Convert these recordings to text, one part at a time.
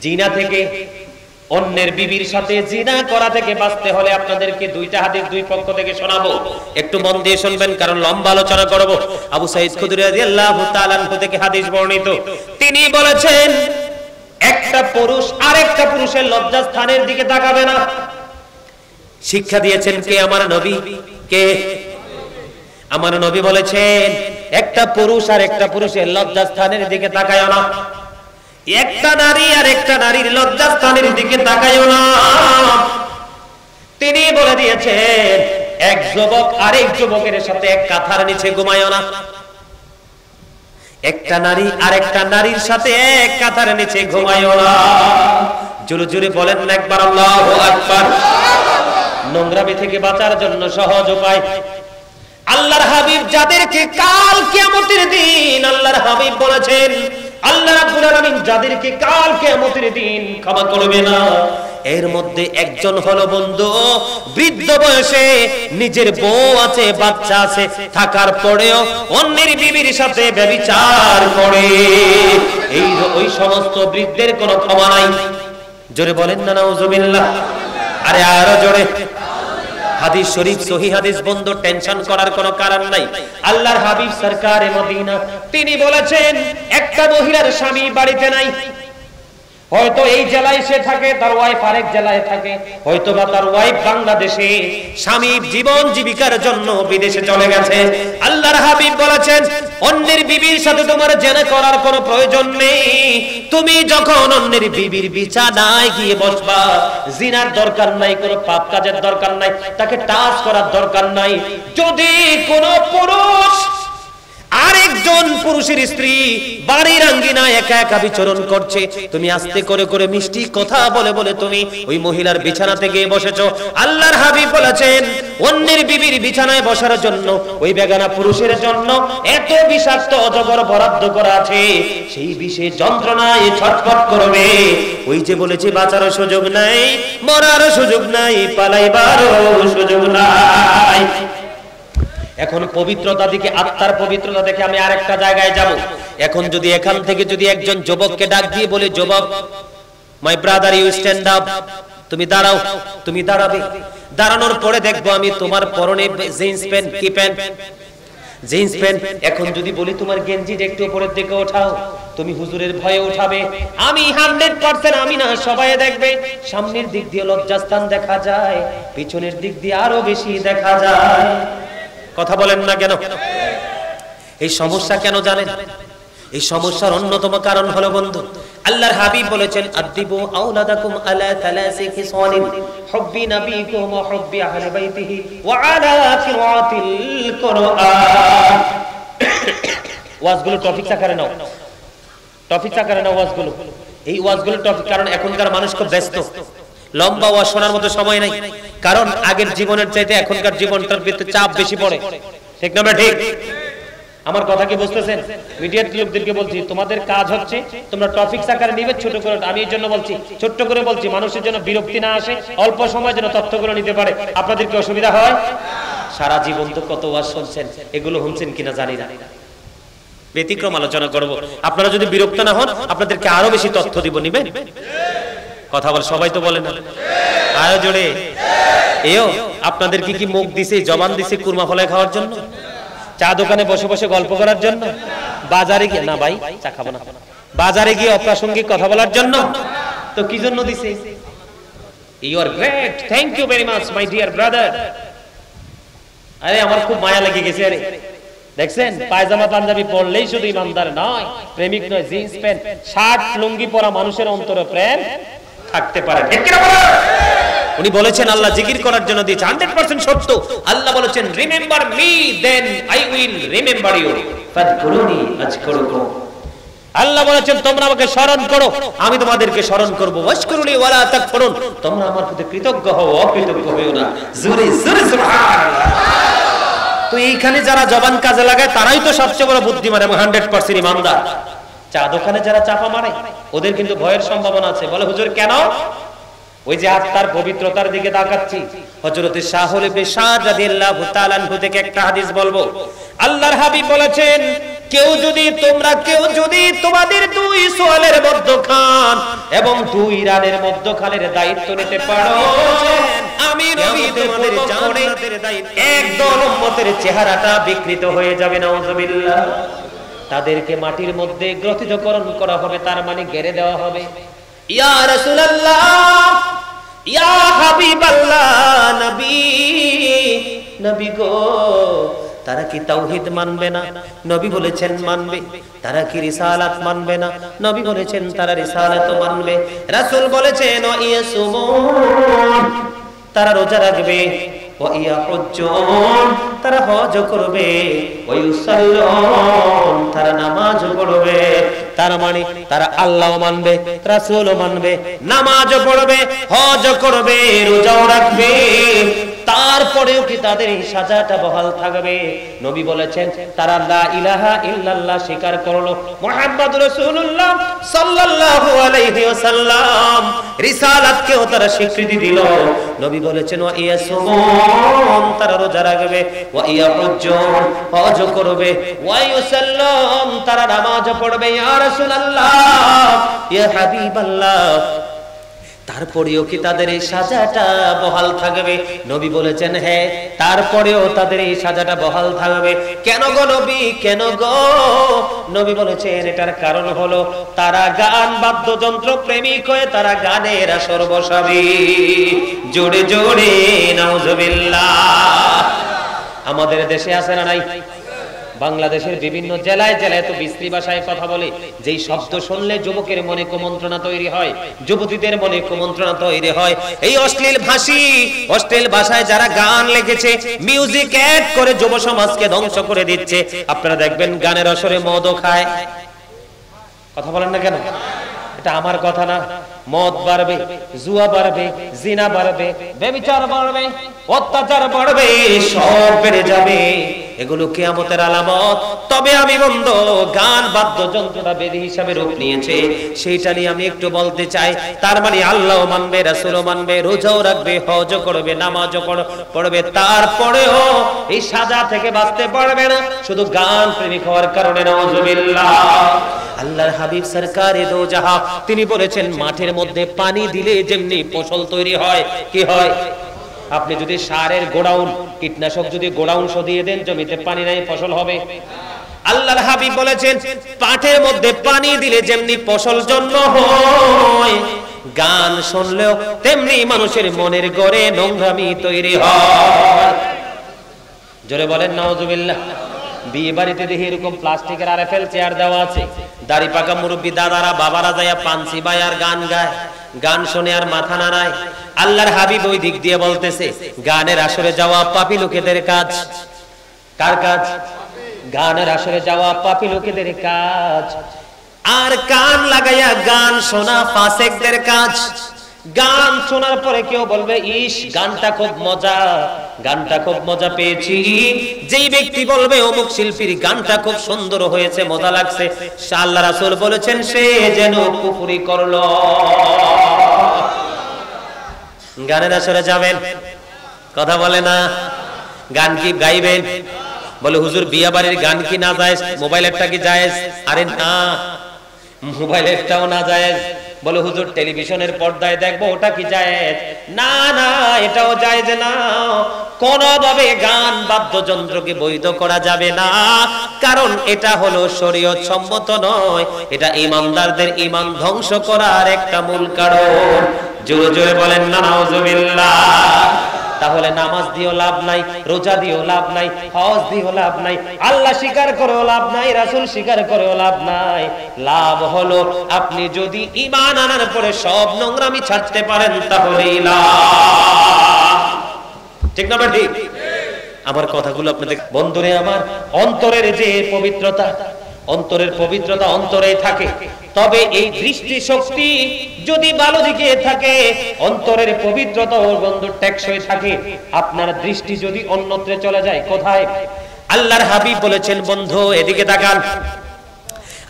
জিনা থেকে, অন্যের বিবির সাথে জিনা করা থেকে বাঁচতে হলে আপনাদেরকে দুইটা হাদিস দুই পক্ষ থেকে শোনাবো, একটু মন দিয়ে শুনবেন কারণ লম্বা আলোচনা করব। আবু সাঈদ খুদরি রাদিয়াল্লাহু তাআলা আনহু থেকে হাদিস বর্ণিত, তিনি বলেছেন একটা পুরুষ আরেকটা পুরুষের লজ্জাস্থানের দিকে তাকাবে না। শিক্ষা দিয়েছেন কে? আমার নবী। কে? আমার নবী বলেছেন একটা পুরুষ আর একটা পুরুষের লজ্জাস্থানের দিকে তাকায়ও না, একটা নারী আর একটা নারীর লজ্জাস্থানের দিকে তাকায়ও না। তিনি বলে দিয়েছেন এক যুবক আরেক যুবকের সাথে এক কাঁথার নিচে ঘুমায়ও না, একটা নারী আরেকটা নারীর সাথে এক কাঁথার নিচে ঘুমায়ও না। জোরে জোরে বলেন না একবার আল্লাহু আকবার। নোংরামি থেকে বাঁচার জন্য সহজ উপায়, আল্লাহর হাবিব যাদেরকে কাল কিয়ামতের দিন আল্লাহর হাবিব বলেছেন আল্লাহ রাব্বুল আলামিন যাদেরকে কাল কিয়ামতের দিন ক্ষমা করবে না, এর মধ্যে একজন হলো বন্ধু বৃদ্ধ বয়সে নিজের বউ আছে বাচ্চা আছে থাকার পরেও অন্যের বিবির সাথে ব্যভিচার করে, এই ওই সমস্ত বৃদ্ধের কোনো ক্ষমা নাই। জোরে বলেন না নাউজুবিল্লাহ। আরে আরো জোরে। হাদিস শরীফ সহিহ হাদিস বন্ধু, টেনশন করার কোনো কারণ নাই। আল্লাহর হাবিব সরকারে মদিনা তিনি বলেছেন একটা মহিলার স্বামী বাড়িতে নাই, হয়তো এই জেলায় সে থাকে, তার ওয়াইফ আরেক জেলায় থাকে, হয়তো বা তার ওয়াইফ বাংলাদেশে, স্বামী জীবন জীবিকার জন্য বিদেশে চলে গেছে। আল্লাহর হাবিব বলেছেন অন্যের বিবির সাথে তোমার জেনা করার কোনো প্রয়োজন নেই। তুমি যখন অন্যের বিবির বিছানায় গিয়ে বসবা, জিনার দরকার নাই, কোনো পাপ কাজের দরকার নাই, তাকে টাচ করার দরকার নাই। যদি কোনো পুরুষ আরেকজন পুরুষের স্ত্রী বাড়ির আঙ্গিনায় একা একা বিচরণ করছে, তুমি আস্তে করে করে মিষ্টি কথা বলে বলে তুমি ওই মহিলার বিছানাতে গিয়ে বসেছো, আল্লাহর হাবিব বলেছেন অন্যের বিবির বিছানায় বসার জন্য ওই বেগানা পুরুষের জন্য এত বিষাক্ত অজগর বরাদ্দ করা আছে, সেই বিষে যন্ত্রণায় ছটফট করবে। ওই যে বলেছি বাঁচারও সুযোগ নাই, মরারও সুযোগ নাই, পালাইবারও সুযোগ নাই। এখন পবিত্রতা দিকে, আত্মার পবিত্রতা দেখে আমি আরেকটা জায়গায় যাব। এখন যদি এখান থেকে যদি একজন যুবককে ডাক দিয়ে বলে, যুবক my brother you stand up, তুমি দাঁড়াও, তুমি দাঁড়াবে। দাঁড়ানোর পরে দেখবো আমি তোমার পরনে জিন্স প্যান্ট, কি প্যান্ট? Jeans pant. এখন যদি বলি তোমার গেঞ্জি একটু উপরের দিকে ওঠাও, তুমি হুজুরের ভয়ে উঠাবে। আমি 100% আমি না, সবাই দেখবে। সামনের দিক দিয়ে লজ্জাস্থান দেখা যায়, পিছনের দিক দিয়ে আরো বেশি দেখা যায়। কথা বলেন না কেন? এই সমস্যা কেন জানেন? এই সমস্যার অন্যতম কারণ হলো বন্ধু আল্লাহর হাবিব বলেছেন আদিবু আওলাদাকুম আলা থালাসি খিসালিন হুব্বি নবীকুম ওয়া হুব্বি আহলি বাইতিহি ওয়া আলা কিরাতিল কুরআন। ওয়াজগুলো টপিক আকারে নাও, টপিক আকারে নাও ওয়াজগুলো। এই ওয়াজগুলো টপিক, কারণ এখনকার মানুষ খুব ব্যস্ত, লম্বা ওয়াজ শোনার মতো সময় নাই। কারণ আগের জীবনের চাইতে এখনকার জীবনটার ভিতরে চাপ বেশি পড়ে, ঠিক না? ঠিক আমার কথা কি বুঝতেছেন? মিডিয়ার লোকদেরকে বলছি তোমাদের কাজ হচ্ছে তোমরা টপিক আকারে নিবে ছোট করে। আমি এই জন্য বলছি, ছোট করে বলছি, মানুষের জন্য বিরক্তি না আসে, অল্প সময় যেন তথ্যগুলো নিতে পারে। আপনাদের কি অসুবিধা হয়? সারা জীবন তো কত ওয়াজ শুনছেন, এগুলো শুনছেন কিনা জানি না। ব্যতিক্রম আলোচনা করব, আপনারা যদি বিরক্ত না হন আপনাদেরকে আরো বেশি তথ্য দিব। নিবেন? কথা বল, সবাই তো বলে না, আরো জোরে। এও আপনাদেরকে কি মুখ দিছে, জবান দিছে কুরমা ফলাই খাওয়ার জন্য? চা দোকানে বসে বসে গল্প করার জন্য? বাজারে গিয়ে না ভাই চা খাবো না, বাজারে গিয়ে অপ্রাসঙ্গিক কথা বলার জন্য? তো কি জন্য দিছে? You are great, thank you very much my dear brother. আরে আমার খুব মায়া লেগে গেছে। আরে দেখছেন, পায়জামা পাঞ্জাবি পরলেই শুধু ইমানদার নয়, প্রেমিক নয়, জিন্স প্যান্ট শার্ট লুঙ্গি পরা মানুষের অন্তরে প্রেম থাকতে পারে। উনি বলেছেন আল্লাহ জিকির করার জন্য দিয়েছে, 100% সত্য। আল্লাহ বলেছেন remember me then I will remember you, ফাযকুরুনি আযকুরুকুম। আল্লাহ বলেছেন তোমরা আমাকে স্মরণ করো, আমি তোমাদেরকে স্মরণ করব। ওয়াশকুরুনি ওয়ালা তাকফুরুন, তোমরা আমার প্রতি কৃতজ্ঞ হও, অকৃতজ্ঞ হও না। জোরে জোরে সুবহানাল্লাহ। তো এইখানে যারা জবান কাজে লাগায় তারাই তো সবচেয়ে বড় বুদ্ধিমান এবং 100% ইমানদার। চা দোকানে যারা চাপা মারে ওদের কিন্তু ভয়ের সম্ভাবনা আছে। বলে হুজুর কেন? ওই যে আত্মার পবিত্রতার দিকে তাকাচ্ছি। হযরত শাহুল ইবনে সাদ রাদিয়াল্লাহু তাআলা আনহু থেকে একটা হাদিস বলবো। আল্লাহর হাবিব বলেছেন কেউ যদি তোমাদের দুই সোয়ালের মধ্যখান এবং 2 রানের মধ্যখানের দায়িত্ব নিতে পারো, আমি নবী তোমাদের জান্নাতের দায়িত্ব। একদল উম্মতের চেহারাটা বিকৃত হয়ে যাবে, নাউজুবিল্লাহ। তাদেরকে মাটির মধ্যে গ্রথিতকরণ করা হবে, তার মানে গেড়ে দেওয়া হবে। ইয়া রাসূলুল্লাহ, ইয়া হাবিবাল্লাহ, নবী, নবী গো, তারা কি তাওহীদ মানবে না? নবী বলেছেন মানবে। তারা কি রিসালাত মানবে না? নবী বলেছেন তারা রিসালাত মানবে। রাসূল বলেছেন ওয়া ইয়াসুমুন, তারা রোজা রাখবে, ওয়া ইয়াহুজ্জুন, তারা হজ করবে, ওয়া ইউসাল্লুন, তারা নামাজ পড়বে। তার মানে তারা আল্লাহও মানবে, রাসূলও মানবে, নামাজও পড়বে, হজ করবে, রোজাও রাখবে। তারপরেও কি তাদের এই সাজাটা বহাল থাকবে? নবী বলেছেন তারা লা ইলাহা ইল্লাল্লাহ স্বীকার করলো, মুহাম্মদুর রাসূলুল্লাহ সাল্লাল্লাহু আলাইহি ওয়াসাল্লাম রিসালাতকেও তারা স্বীকৃতি দিল। নবী বলেছেন ওয়া ইয়াসুমুন, তারা রোজা রাখবে, ওয়া ইয়াহুজ্জুন, হজ করবে, ওয়া ইউসাল্লুন, তারা নামাজ পড়বে। ইয়া রাসূলুল্লাহ, ইয়া হাবিবাল্লাহ, তারপরেও কি তাদের এই সাজাটা বহাল থাকবে? নবী বলেছেন হ্যাঁ, তারপরেও তাদের এই সাজাটা বহাল থাকবে। কেন গো নবী, কেন গো? নবী বলেছেন এটার কারণ হলো তারা গান বাদ্যযন্ত্র প্রেমিক হয়ে তারা গানের আসর বসাবে। জোরে জোরে নাউজুবিল্লাহ। আমাদের দেশে আছে না নাই? বাংলাদেশের বিভিন্ন জেলায় জেলায় তো বিশ্রী ভাষায় কথা বলে, যেই শব্দ শুনলে যুবকের মনে কুমন্ত্রণা তৈরি হয়, যুবতীদের মনে কুমন্ত্রণা তৈরি হয়। এই অশ্লীল ভাষী, অশ্লীল ভাষায় যারা গান লিখেছে, মিউজিক অ্যাড করে যুব সমাজকে ধ্বংস করে দিচ্ছে। আপনারা দেখবেন গানের আসরে মদও খায়। কথা বলেন না কেন? এটা আমার কথা না। মদ বাড়বে, জুয়া বাড়বে, জিনা বাড়বে, ব্যভিচার বাড়বে, অত্যাচার বাড়বে, সব বেড়ে যাবে। এগুলো কিয়ামতের আলামত। তবে আমি বন্ধ গান বাদ্যযন্ত্রটা বেদি হিসাবে রূপ নিয়েছে, সেইটা নিয়ে আমি একটু বলতে চাই। তার মানে আল্লাহও মানবে, রাসূলও মানবে, রোজাও রাখবে, হজও করবে, নামাজও পড়বে, তারপরেও এই সাজা থেকে বাঁচতে পারবে না শুধু গান প্রেমিক হওয়ার কারণে। নাউজুবিল্লাহ। আল্লাহর হাবিব সরকারে দো জাহান তিনি বলেছেন মাঠের মধ্যে পানি দিলে যেমনি ফসল তৈরি হয়, কি হয়? আপনি যদি সারের গোডাউন, কীটনাশক যদি গোডাউন দিয়ে দেন, জমিতে পানি নাই, ফসল হবে? আল্লাহর হাবিব বলেছেন পাটের মধ্যে পানি দিলে যেমনি ফসল জন্ম হয়, গান শুনলেও তেমনি মানুষের মনের গড়ে নোংরামি তৈরি হয়। জোরে বলেন নাউজুবিল্লাহ। বিয়ে বাড়িতে দেখি এরকম প্লাস্টিকের আরএফএল চেয়ার দেওয়া আছে, দাড়ি পাকা মুরব্বী দাদারা বাবারা যায়া পাঞ্চি বাই আর গান গায়, গান শুনে আর মাথা নাড়ায়। আল্লাহর হাবিব ওই দিক দিয়ে বলতেছে গানের আসরে যাওয়া পাপী লোকেদের কাজ। কার কাজ? গানের আসরে যাওয়া পাপী লোকেদের কাজ। আর কান লাগাইয়া গান শোনা ফাসেকদের কাজ। গান শোনার পরে কেউ বলবে ইস গানটা খুব মজা, গানটা খুব মজা পেয়েছি। যেই ব্যক্তি বলবে অমুক শিল্পীর গানটা খুব সুন্দর হয়েছে, মজা লাগছে, আল্লাহ রাসূল বলেছেন সে যেন কুফরি করলো। গানের আসরে যাবেন, কথা বলে না। গান কি গাইবেন? বলে হুজুর বিয়া বাড়ির গান কি না জায়েজ? মোবাইলেরটা কি জায়েজ? আরে না, মোবাইলেরটাও না জায়েজ। বলে হুজুর টেলিভিশনের পর্দায় দেখবো, ওটা কি জায়েজ? না না, এটাও জায়েজ না। কোনভাবে গান বাদ্যযন্ত্রকে বৈধ করা যাবে না, কারণ এটা হলো শরীয়ত সম্মত নয়। এটা ঈমানদারদের ঈমান ধ্বংস করার একটা মূল কারণ। জোরে জোরে বলেন না নাউজুবিল্লাহ। তাহলে নামাজ দিয়েও লাভ নাই, রোজা দিয়েও লাভ নাই, হজ দিয়েও লাভ নাই, আল্লাহ স্বীকার করেও লাভ নাই, রাসূল স্বীকার করেও লাভ নাই। লাভ হলো আপনি যদি ঈমান আনার পরে সব নোংরামি ছাড়তে পারেন, তাহলেই লাভ। ঠিক না ঠিক? আমার কথাগুলো আপনাদের বন্ধুরে, আমার অন্তরের যে পবিত্রতা, অন্তরের পবিত্রতা অন্তরেই থাকে। তবে এই দৃষ্টি শক্তি যদি ভালো দিকে থাকে, অন্তরের পবিত্রতা ও বন্ধু টেকসই থাকে, আপনার দৃষ্টি যদি অন্যত্রে চলে যায়, কোথায়? আল্লাহর হাবিব বলেছেন বন্ধু এদিকে তাকান।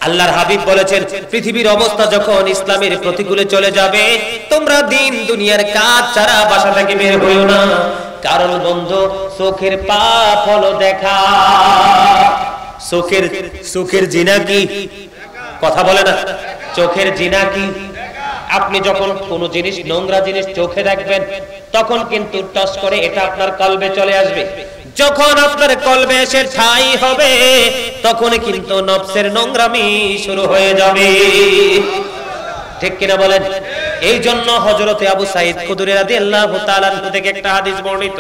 আল্লাহর হাবিব বলেছেন পৃথিবীর অবস্থা যখন ইসলামের প্রতিকূলে চলে যাবে, তোমরা দিন দুনিয়ার কাজ ছাড়া বাসা থেকে বের হইও না। কারণ বন্ধু চোখের পাপ হলো দেখা। চোখের জিনা কি? কথা বলে না। চোখের জিনা কি? আপনি যখন কোনো জিনিস নোংরা জিনিস চোখে দেখবেন তখন কিন্তু টস করে এটা আপনার কলবে চলে আসবে। যখন আপনার কলবে এসে ঠাঁই হবে তখন কিন্তু নফসের নোংরামি শুরু হয়ে যাবে। ঠিক কিনা বলেন? এই জন্য হযরতে আবু সাঈদ খুদরি রাদিয়াল্লাহু তাআলা থেকে একটা হাদিস বর্ণিত,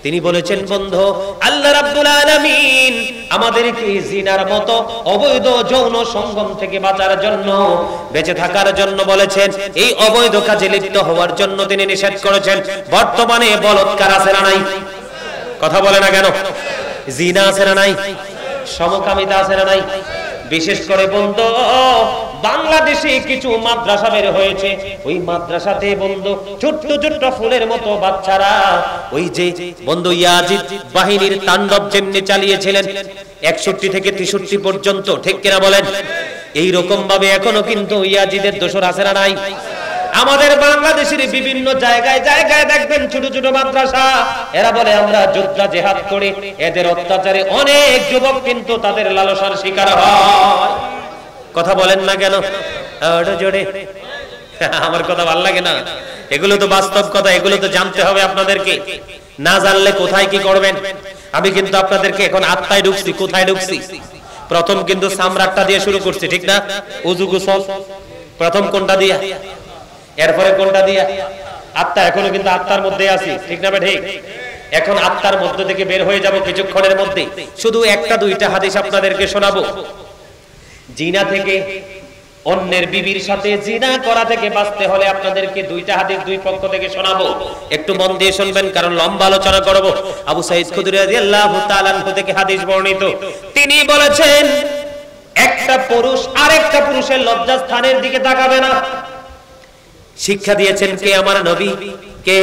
তিনি বলেছেন, বন্ধু, আল্লাহ রাব্বুল আলামিন আমাদেরকে জিনার মতো অবৈধ যৌন সঙ্গম থেকে বাঁচার জন্য, বেঁচে থাকার জন্য বলেছেন। এই অবৈধ কাজে লিপ্ত হওয়ার জন্য তিনি নিষেধ করেছেন। বর্তমানে বলাৎকার আছে না নাই? কথা বলে না কেন? জিনা আছে না নাই? সমকামিতা আছে না নাই? বিশেষ করে বন্ধু, বাংলাদেশে কিছু মাদ্রাসা বের হয়েছে, ওই মাদ্রাসাতে বন্ধু ছোট্ট ছোট্ট ফুলের মতো বাচ্চারা, ওই যে বন্ধু ইয়াজিদ বাহিনীর তাণ্ডব যেমনি চালিয়েছিলেন 61 থেকে 63 পর্যন্ত, ঠিক কিনা বলেন? এই রকম ভাবে এখনো কিন্তু ইয়াজিদের দোসর আছে না নাই? আমাদের বাংলাদেশের বিভিন্ন জায়গায় জায়গায় দেখবেন ছোট ছোট মাদ্রাসা, এরা বলে আমরা যোদ্ধা জিহাদ করি। এদের অত্যাচারে অনেক যুবক কিন্তু তাদের লালসার শিকার হয়। কথা বলেন না কেন? জোরে আমার কথা ভালো লাগে না? এগুলো তো বাস্তব কথা, এগুলো তো জানতে হবে আপনাদেরকে। না জানলে কোথায় কি করবেন? আমি কিন্তু আপনাদেরকে এখন আত্মায় ঢুকছি। কোথায় ঢুকছি? প্রথম কিন্তু সামরাটটা দিয়ে শুরু করছি, ঠিক না? উযু গোসল প্রথম কোনটা দিয়া, এরপরে কোনটা দিয়া? আত্মা। এখনো কিন্তু আত্মার মধ্যে আছি, ঠিক না? ঠিক। এখন আত্মার মধ্য থেকে বের হয়ে যাব কিছুক্ষণের মধ্যে। শুধু একটা দুইটা হাদিস আপনাদেরকে শোনাবো। জিনা থেকে, অন্যের বিবির সাথে জিনা করা থেকে বাঁচতে হলে আপনাদেরকে দুইটা হাদিস দুই পক্ষ থেকে শোনাবো। একটু মন দিয়ে শুনবেন, কারণ লম্বা আলোচনা করব। আবু সাঈদ খুদরি রাদিয়াল্লাহু তাআলা থেকে হাদিস বর্ণিত, তিনি বলেছেন, একটা পুরুষ আরেকটা পুরুষের লজ্জাস্থানের দিকে তাকাবে না। শিক্ষা দিয়েছেন কে? আমার নবী। কে?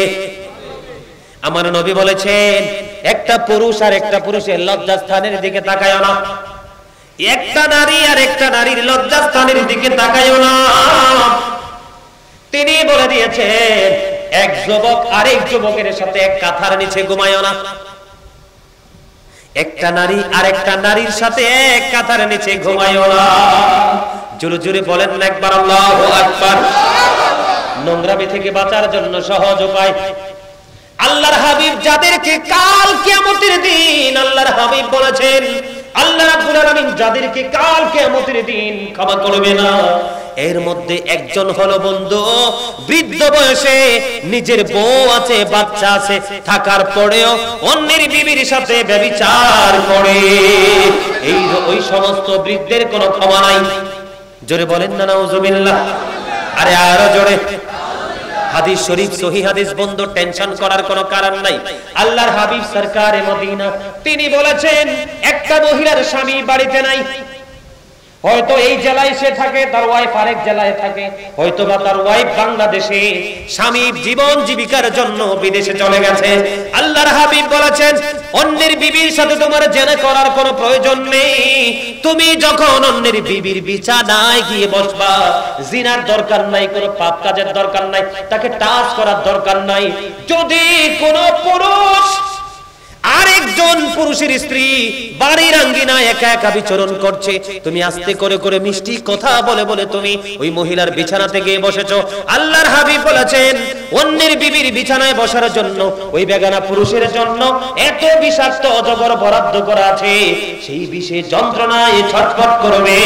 আমার নবী বলেছেন, একটা পুরুষ আর একটা পুরুষের লজ্জাস্থানের দিকে তাকায়ও না। একটা নারী আর একটা নারীর লজ্জাস্থানের দিকে তাকায়ও না। তিনি বলে দিয়েছেন, এক যুবক আরেক যুবকের সাথে এক কাঁথার নিচে ঘুমায়ও না। একটা নারী আরেকটা নারীর সাথে এক কাঁথার নিচে ঘুমায়ও না। জোরে জোরে বলেন না একবার আল্লাহু আকবার। নোংরামি থেকে বাঁচার জন্য সহজ উপায়, আল্লাহর হাবিব যাদেরকে কাল কিয়ামতের দিন আল্লাহর হাবিব বলেছেন, আল্লাহ রাব্বুল আলামিন যাদেরকে কাল কিয়ামতের দিন ক্ষমা করবে না, এর মধ্যে একজন হলো বন্ধু বৃদ্ধ বয়সে নিজের বউ আছে, বাচ্চা আছে, থাকার পরেও অন্যের বিবির সাথে ব্যভিচার করে। এই ওই সমস্ত বৃদ্ধের কোনো ক্ষমা নাই। জোরে বলেন না নাউজুবিল্লাহ। আরে আরো জোরে। হাদিস শরীফ সহিহ হাদিস বন্ধু, টেনশন করার কোনো কারণ নাই। আল্লাহর হাবিব সরকারে মদিনা তিনি বলেছেন, একটা মহিলার স্বামী বাড়িতে নাই, হয়তো এই জেলায় সে থাকে, তার ওয়াইফ আরেক জেলায় থাকে, হয়তো বা তার ওয়াইফ বাংলাদেশে, স্বামী জীবন জীবিকার জন্য বিদেশে চলে গেছে। আল্লাহর হাবিব বলেছেন, অন্যের বিবির সাথে তোমার জেনা করার কোনো প্রয়োজন নেই। তুমি যখন অন্যের বিবির বিছানায় গিয়ে বসবা, জিনার দরকার নাই, কোনো পাপ কাজের দরকার নাই, তাকে টাচ করার দরকার নাই। যদি কোনো পুরুষ আরেকজন পুরুষের স্ত্রী বাড়ির আঙ্গিনায় একা একা বিচরণ করছে, তুমি আস্তে করে করে মিষ্টি কথা বলে বলে তুমি ওই মহিলার বিছানাতে গিয়ে বসেছো, আল্লাহর হাবিব বলেছেন, অন্যের বিবির বিছানায় বসার জন্য ওই বেগানা পুরুষের জন্য এত বিষাক্ত অজগর বরাদ্দ করা আছে, সেই বিষে যন্ত্রণায় ছটফট করবে।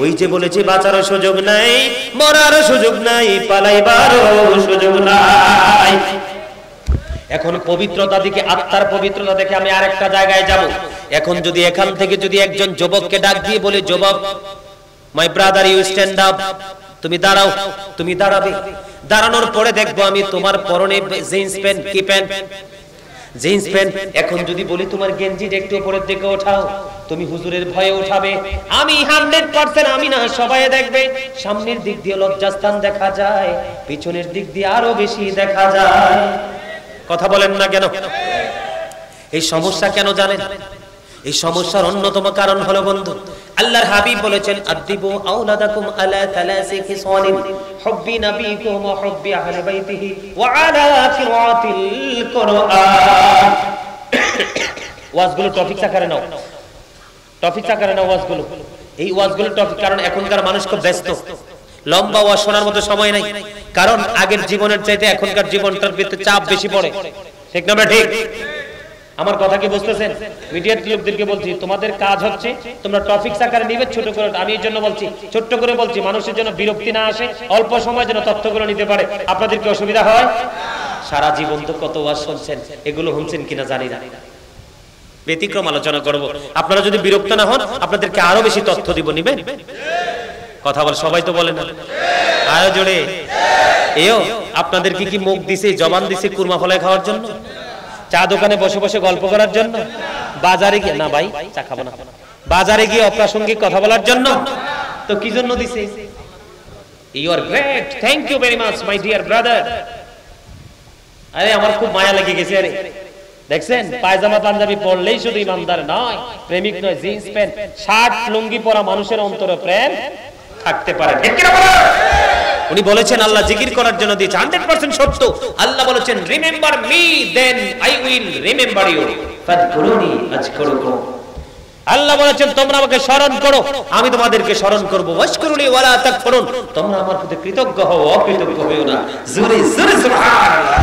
ওই যে বলেছি বাঁচারও সুযোগ নাই, মরারও সুযোগ নাই, পালাইবারও সুযোগ নাই। এখন পবিত্রতা দিকে, আত্মার পবিত্রতা দেখে আমি আরেকটা জায়গায় যাব। এখন যদি এখান থেকে যদি একজন যুবককে ডাক দিয়ে বলে, যুবক, my brother, you stand up, তুমি দাঁড়াও, তুমি দাঁড়াবে। দাঁড়ানোর পরে দেখবো আমি তোমার পরনে জিন্স প্যান্ট, কি প্যান্ট? Jeans pant. এখন যদি বলি তোমার গেঞ্জি একটু উপরের দিকে ওঠাও, তুমি হুজুরের ভয়ে উঠাবে। আমি 100% আমি না, সবাই দেখবে। সামনের দিক দিয়ে লজ্জাস্থান দেখা যায়, পিছনের দিক দিয়ে আরো বেশি দেখা যায়। কথা বলেন না কেন? এই সমস্যা কেন জানেন? এই সমস্যার অন্যতম কারণ হলো বন্ধু, আল্লাহর হাবিব বলেছেন, আদিবু আওলাদাকুম আলা থালাসি খিসালিন, হুব্বি নবীকুম ওয়া হুব্বি আহলি বাইতিহি ওয়া আলা কিরাতিল কুরআন। ওয়াজগুলো টপিক আকারে নাও, টপিক আকারে নাও ওয়াজগুলো। এই ওয়াজগুলো টপিক, কারণ এখনকার মানুষ খুব ব্যস্ত, লম্বা ওয়াজ শোনার মতো সময় নাই, কারণ আগের জীবনের চাইতে এখনকার জীবনটার ভিতরে চাপ বেশি পড়ে। ঠিক না ঠিক? আমার কথা কি বুঝতেছেন? মিডিয়ার লোকদেরকে বলছি, তোমাদের কাজ হচ্ছে তোমরা টপিকস আকারে নিবে ছোট করে। আমি এর জন্য বলছি, ছোট করে বলছি, মানুষের জন্য বিরক্তি না আসে, অল্প সময় যেন তথ্যগুলো নিতে পারে। আপনাদের কি অসুবিধা হয়? সারা জীবন তো কত ওয়াজ শুনছেন, এগুলো শুনছেন কিনা জানি না। ব্যতিক্রম আলোচনা করব, আপনারা যদি বিরক্ত না হন আপনাদেরকে আরো বেশি তথ্য দিব। নিবেন? কথা বল, সবাই তো বলে না, আরো জোরে। এও আপনাদেরকে কি মুখ দিছে, জবান দিছে কুরমা ফলায় খাওয়ার জন্য? চা দোকানে বসে বসে গল্প করার জন্য? বাজারে গিয়ে না ভাই চা খাবো না, বাজারে গিয়ে অপ্রাসঙ্গিক কথা বলার জন্য? তো কি জন্য দিছে? You are great, thank you very much my dear brother. আরে আমার খুব মায়া লেগে গেছে। আরে দেখছেন, পায়জামা পাঞ্জাবি পরলেই শুধু ইমানদার নয়, প্রেমিক নয়, জিন্স প্যান্ট শার্ট লুঙ্গি পরা মানুষের অন্তরে প্রেম থাকতে পারে। ঠিক কি না বলেন? উনি বলেছেন আল্লাহ জিকির করার জন্য দিয়েছে, 100% সত্য। আল্লাহ বলেছেন remember me then I will remember you, ফাযকুরুনি আযকুরুকুম। আল্লাহ বলেছেন তোমরা আমাকে স্মরণ করো, আমি তোমাদেরকে স্মরণ করব। ওয়াশকুরুনি ওয়ালা তাকফুরুন, তোমরা আমার প্রতি কৃতজ্ঞ হও, অকৃতজ্ঞ হও না। জোরে জোরে সুবহানাল্লাহ।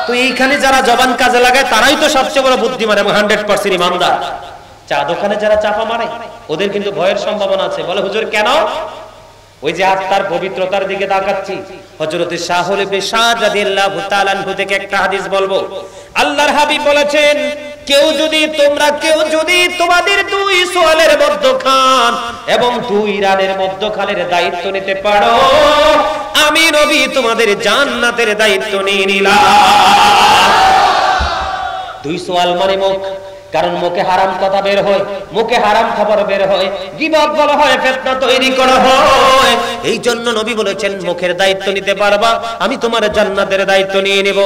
তো এইখানে যারা জবান কাজে লাগায় তারাই তো সবচেয়ে বড় বুদ্ধিমান এবং 100% ইমানদার। চা দোকানে যারা চাপা মারে ওদের কিন্তু ভয়ের সম্ভাবনা আছে। বলে হুজুর কেন? ওই যে আত্মার পবিত্রতার দিকে তাকাচ্ছি। হযরত শাহুল ইবনে সাদ রাদিয়াল্লাহু তাআলা আনহু থেকে একটা হাদিস বলবো। আল্লাহর হাবিব বলেছেন, কেউ যদি তোমাদের দুই সোয়ালের মধ্যখান এবং দুই রানের মধ্যখানের দায়িত্ব নিতে পারো, আমি নবী তোমাদের জান্নাতের দায়িত্ব নিয়ে নিলাম। দুই সোয়াল মানে মুখ, কারণ মুখে হারাম কথা বের হয়, মুখে হারাম খবর বের হয়, গীবত বলা হয়, ফিতনা তৈরি করা হয়। এই জন্য নবী বলেছেন মুখের দায়িত্ব নিতে পারবা, আমি তোমার জান্নাতের দায়িত্ব নিয়ে নেব।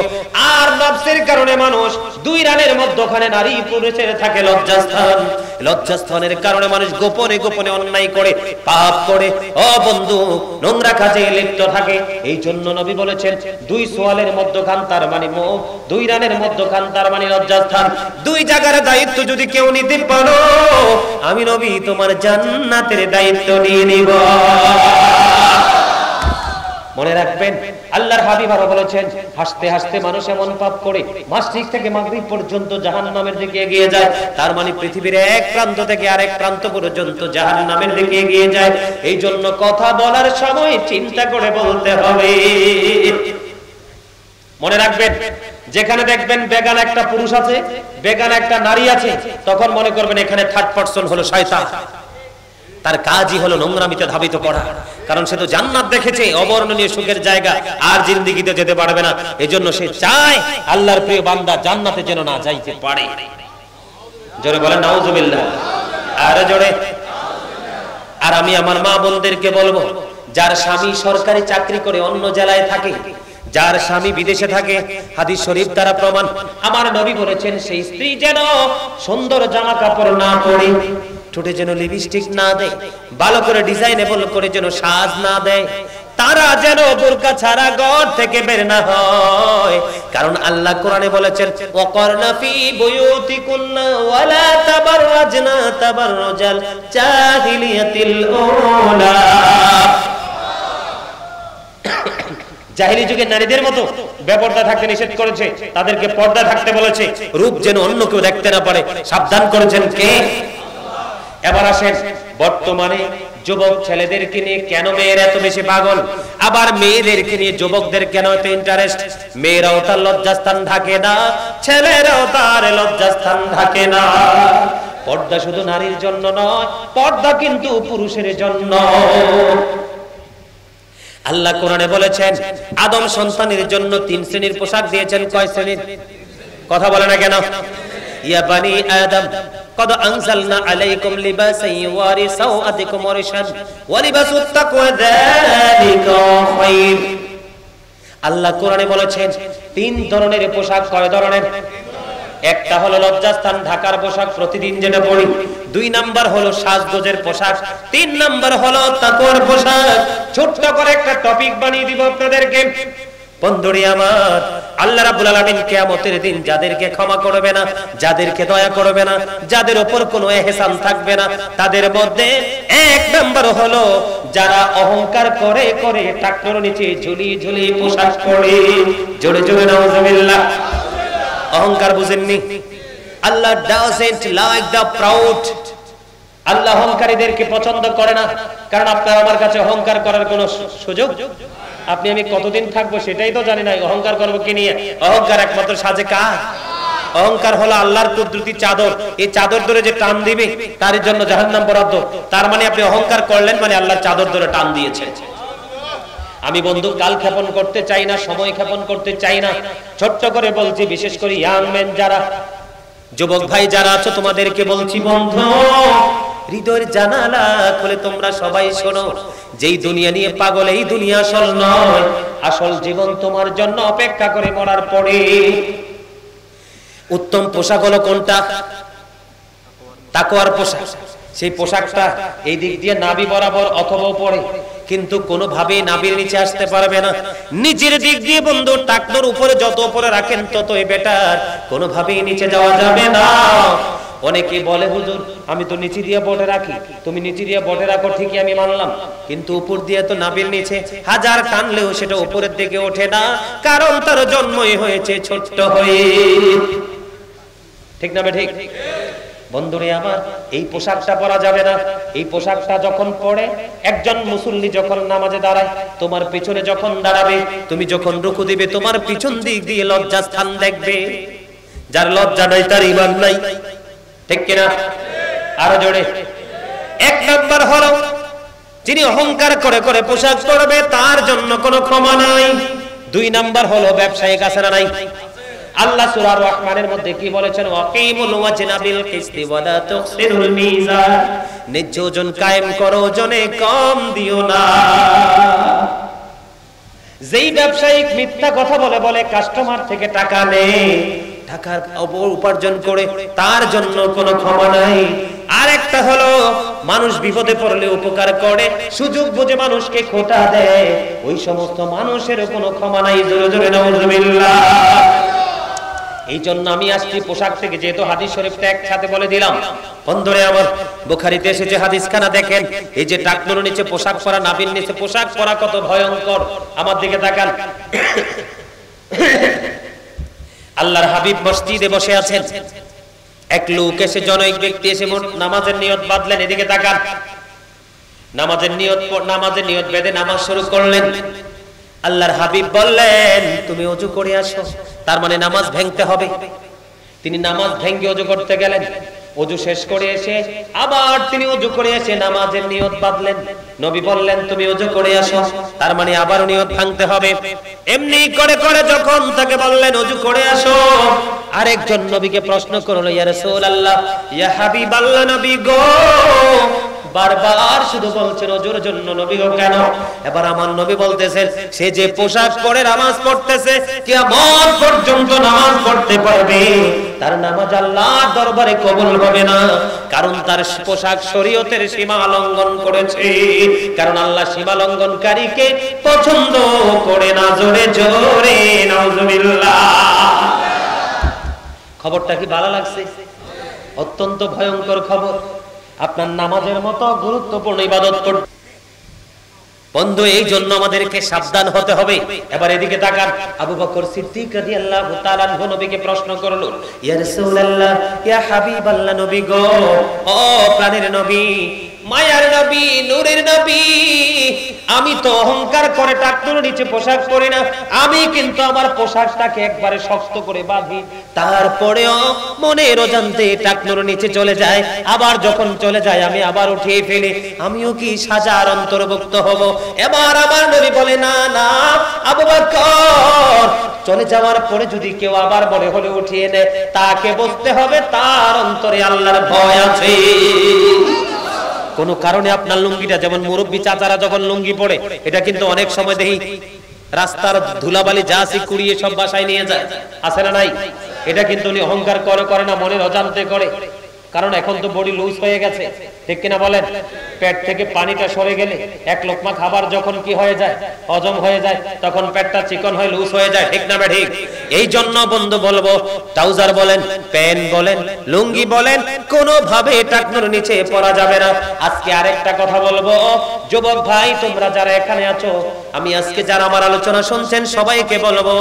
আর নফসের কারণে মানুষ দুই রানের মধ্যখানে নারী পুরুষের থাকে লজ্জাস্থান, লজ্জাস্থানের কারণে মানুষ গোপনে গোপনে অন্যায় করে, পাপ করে, ও বন্ধু নোংরা কাজে লিপ্ত থাকে। এই জন্য নবী বলেছেন দুই সোয়ালের মধ্যখান তার মানে মুখ, দুই রানের মধ্যখান তার মানে লজ্জাস্থান। দুই জায়গার দায়িত্ব যদি কেউ নিতে পারো, আমি নবী তোমার জান্নাতের দায়িত্ব নিয়ে নিব। মনে রাখবেন, আল্লাহর হাবিব আরো বলেছেন, হাসতে হাসতে মানুষ এমন পাপ করে মাসরিক থেকে মাগরিব পর্যন্ত জাহান্নামের দিকে এগিয়ে যায়। তার মানে পৃথিবীর এক প্রান্ত থেকে আরেক প্রান্ত পর্যন্ত জাহান্নামের দিকে এগিয়ে যায়। এই জন্য কথা বলার সময় চিন্তা করে বলতে হবে। মনে রাখবেন, যেখানে দেখবেন বেগান একটা পুরুষ আছে, বেগান একটা নারী আছে, তখন মনে করবেন এখানে থার্ড পারসন হলো শয়তান। তার কাজই হলো নোংরামিতে ধাবিত করা, কারণ সে তো জান্নাত দেখেছে, অবর্ণনীয় সুখের জায়গা, আর জিন্দেগিতে যেতে পারবে না। এজন্য সে চায় আল্লাহর প্রিয় বান্দা জান্নাতে যেন না যাইতে পারে। জোরে বলেন নাউজুবিল্লাহ, আর জোরে। আর আমি আমার মা বোনদেরকে বলবো, যার স্বামী সরকারি চাকরি করে অন্য জেলায় থাকে, যার স্বামী বিদেশে থাকে, হাদিস শরীফ দ্বারা প্রমাণ, আমার নবী বলেছেন সেই স্ত্রী যেন সুন্দর জামা কাপড় না পরে, ঠোঁটে যেন লিপস্টিক না দেয়, ভালো করে ডিজাইনেবল করে যেন সাজ না দেয়, তারা যেন বোরকা ছাড়া ঘর থেকে বের না হয়। কারণ আল্লাহ কোরআনে বলেছেন, ওয়াকরনা ফি বুয়ুতিকুন্না ওয়ালা তাবাররাজনা তাবাররুজাল জাহিলিয়াতিল উলা। জাহিলি যুগের নারীদের মতো বেপরদা থাকতে নিষেধ করেছে, তাদেরকে পর্দা থাকতে বলেছে, রূপ যেন অন্য কেউ দেখতে না পারে সাবধান করেছেন কে? এবার আসেন, বর্তমানে যুবক ছেলেদেরকে নিয়ে কেন মেয়েরা এত বেশি পাগল, আবার মেয়েদেরকে নিয়ে যুবকদের কেন এত ইন্টারেস্ট? মেয়েরাও তার লজ্জাস্থান ঢাকে না, ছেলেরাও তার লজ্জাস্থান ঢাকে না। পর্দা শুধু নারীর জন্য নয়, পর্দা কিন্তু পুরুষের জন্য। আল্লাহ কোরআনে বলেছেন, আদম সন্তানের জন্য 3 শ্রেণীর পোশাক দিয়েছেন। কয় শ্রেণীর? কথা বলে না কেন? ইয়া বানি আদম কদ আনজালনা আলাইকুম লিবাসান ইউয়ারি সাওআতিকুম ওয়ারিশান ওয়া লিবাসুত তাকওয়া যালিকা খায়র। আল্লাহ কোরআনে বলেছেন 3 ধরনের পোশাক। কয় ধরনের? একটা হলো লজ্জাস্থান ঢাকার পোশাক, প্রতিদিন যেটা পরি। 2 নাম্বার হলো সাজগোজের পোশাক। 3 নাম্বার হলো তাকওয়ার পোশাক। ছোট্ট করে একটা টপিক বানিয়ে দিব আপনাদেরকে। বন্ধুরে আমার, আল্লাহ রাব্বুল আলামিন কিয়ামতের দিন যাদেরকে ক্ষমা করবে না, যাদেরকে দয়া করবে না, যাদের উপর কোনো ইহসান থাকবে না, তাদের মধ্যে এক নাম্বার হলো যারা অহংকার করে করে টাকনোর নিচে ঝুলিয়ে ঝুলিয়ে পোশাক পরে। জোরে জোরে নাউজুবিল্লাহ। অহংকার বুঝেননি? আল্লাহ doesn't like the proud. আল্লাহ অহংকারীদেরকে পছন্দ করে না। কারণ আপনার আমার কাছে অহংকার করার কোনো সুযোগ, আপনি আমি কতদিন থাকবো সেটাই তো জানি না, অহংকার করবো কি নিয়ে? অহংকার একমাত্র সাজে কার? অহংকার হলো আল্লাহর কুদরতি চাদর, এই চাদর ধরে যে টান দিবে তার জন্য জাহান্নাম বরাদ্দ। তার মানে আপনি অহংকার করলেন মানে আল্লাহর চাদর ধরে টান দিয়েছেন। আমি বন্ধু কাল ক্ষেপণ করতে চাই না, সময় ক্ষেপণ করতে চাই না, ছোট্ট করে বলছি, বিশেষ করে ইয়াং মেন যারা, যুবক ভাই যারা আছো তোমাদেরকে বলছি, বন্ধু হৃদয়ের জানালা খুলে তোমরা সবাই শোনো, যেই দুনিয়া নিয়ে পাগল এই দুনিয়া আসল নয়, আসল জীবন তোমার জন্য অপেক্ষা করে মরার পরে। উত্তম পোশাক হলো কোনটা? তাকওয়ার পোশাক। সেই পোশাকটা এই দিক দিয়ে নাভি বরাবর অথবা পড়ে, কিন্তু কোনোভাবেই নাভির নিচে আসতে পারবে না। নিচের দিক দিয়ে বন্ধু টাকনোর উপরে যত উপরে রাখেন ততই বেটার, কোনোভাবেই নিচে যাওয়া যাবে না। অনেকে বলে, হুজুর আমি তো নিচে দিয়ে বটে রাখি। তুমি নিচে দিয়ে বটে রাখো ঠিকই, আমি মানলাম, কিন্তু উপর দিয়ে তো নাভির নিচে হাজার টানলেও সেটা উপরের দিকে ওঠে না, কারণ তার জন্মই হয়েছে ছোট্ট হয়ে। ঠিক না ঠিক? বন্ধুরে আমার, এই পোশাকটা পরা যাবে না। এই পোশাকটা যখন পরে একজন মুসল্লি যখন নামাজে দাঁড়ায়, তোমার পিছনে যখন দাঁড়াবে, তুমি যখন রুকু দিবে, তোমার পিছন দিক দিয়ে লজ্জা স্থান দেখবে। যার লজ্জা নাই তার ঈমান নাই। ঠিক কিনা? আরো জোরে। এক নাম্বার হলো যিনি অহংকার করে করে পোশাক পরবে তার জন্য কোনো ক্ষমা নাই। দুই নাম্বার হলো ব্যবসায়িক আছে না নাই? আল্লাহ সূরা আর-রহমানের মধ্যে কি বলেছেন? ওয়াকিমুল ওয়াজনা বিল কিসতি ওয়া লা তুখসিরুল মিজান। ন্যায্য ওজন কায়েম করো, ওজনে কম দিও না। যেই ব্যবসায়িক মিথ্যা কথা বলে বলে কাস্টমার থেকে টাকা নেয়, টাকার উপার্জন করে, তার জন্য কোনো ক্ষমা নাই। আরেকটা হলো মানুষ বিপদে পড়লে উপকার করে, সুযোগ বুঝে মানুষকে খোটা দেয়, ওই সমস্ত মানুষের কোনো ক্ষমা নাই। জোরে জোরে নাউজুবিল্লাহ। এই জন্য আমি আসছি পোশাক থেকে, যেহেতু হাদিস শরীফটা একসাথে বলে দিলাম। বন্ধুরে আমার, বুখারীতে এসেছে হাদিসখানা দেখেন, এই যে টাকনুর নিচে পোশাক পরা, নাভির নিচে পোশাক পরা কত ভয়ঙ্কর। আমার দিকে তাকান। আল্লাহর হাবিব মসজিদে বসে আছেন, এক লোক এসে, জনৈক ব্যক্তি এসে নামাজের নিয়ত বাঁধলেন। এদিকে তাকান। নামাজের নিয়ত বেঁধে নামাজ শুরু করলেন। আল্লাহর হাবিব বললেন, তুমি ওযু করে আসো। তার মানে নামাজ ভাঙতে হবে। তিনি নামাজ ভেঙে ওযু করতে গেলেন। ওযু শেষ করে এসে আবার তিনি ওযু করে এসে নামাজের নিয়ত বাঁধলেন। নবী বললেন, তুমি ওযু করে আসো। তার মানে আবার নিয়ত ভাঙতে হবে। এমনি করে করে যখন তাকে বললেন ওযু করে আসো, আরেকজন নবীকে প্রশ্ন করলো, ইয়া রাসূলুল্লাহ, ইয়া হাবিবাল্লাহ, নবী গো, বারবার শুধু বলছেন ওযুর জন্য, নবী গো কেন? এবার আমার নবী বলতেছেন, সে যে পোশাক পরে নামাজ পড়তেছে, কিয়ামত পর্যন্ত নামাজ পড়তে পারবে, তার নামাজ আল্লাহর দরবারে কবুল হবে না, কারণ তার পোশাক শরীয়তের সীমা লঙ্ঘন করেছে। কারণ আল্লাহ সীমা লঙ্ঘনকারীকে পছন্দ করে না। জোরে জোরে নাউজুবিল্লাহ। খবরটা কি ভালো লাগছে? অত্যন্ত ভয়ঙ্কর খবর। আপনার নামাজের মতো গুরুত্বপূর্ণ ইবাদত করতে বন্ধু, এই জন্য আমাদেরকে সাবধান হতে হবে। এবার এদিকে তাকান। আবু বকর সিদ্দিক রাদিয়াল্লাহু তাআলা আনহু নবীকে প্রশ্ন করলো, ইয়া রাসূলুল্লাহ, ইয়া হাবিবাল্লাহ, নবী গো, ও প্রাণের নবী, মায়ার নবী, নূরের নবী, আমি তো অহংকার করে টাকনুর নিচে পোশাক পরি না। আমি কিন্তু আমার পোশাকটাকে একবারে শক্ত করে বাঁধি, তারপরেও মনের অজান্তে টাকনুর নিচে চলে যায়। আবার যখন চলে যায় আমি আবার উঠিয়ে ফেলি। আমিও কি সাজার অন্তর্ভুক্ত হব? এবার আমার নবী বলে, না না আবু বকর, চলে যাওয়ার পরে যদি কেউ আবার মনে হলে উঠিয়ে নেয়, তাকে বুঝতে হবে তার অন্তরে আল্লাহর ভয় আছে। কোন কারণে আপনার লুঙ্গিটা, যেমন মুরব্বী চাচারা যখন লুঙ্গি পরে, এটা কিন্তু অনেক সময় দেখি রাস্তার ধুলাবালি যা আছে কুড়িয়ে সব বাসায় নিয়ে যায়, আছে না নাই? এটা কিন্তু উনি অহংকার করে না, মনের অজান্তে করে। কারণ এখন তো বডি লুজ হয়ে গেছে, ঠিক কিনা বলেন? পেট থেকে পানিটা সরে গেলে এক লোকমা খাবার যখন কি হয়ে যায়, হজম হয়ে যায়, তখন পেটটা চিকন হয়ে লুজ হয়ে যায়, ঠিক না বে ঠিক? এই জন্য বন্ধু বলবো, ট্রাউজার বলেন, প্যান্ট বলেন, লুঙ্গি বলেন, কোনোভাবে টাকনুর নিচে পরা যাবে না। আজকে আরেকটা কথা বলবো, যুবক ভাই তোমরা যারা এখানে আছো, আমি আজকে যারা আমার আলোচনা শুনছেন সবাইকে বলবো,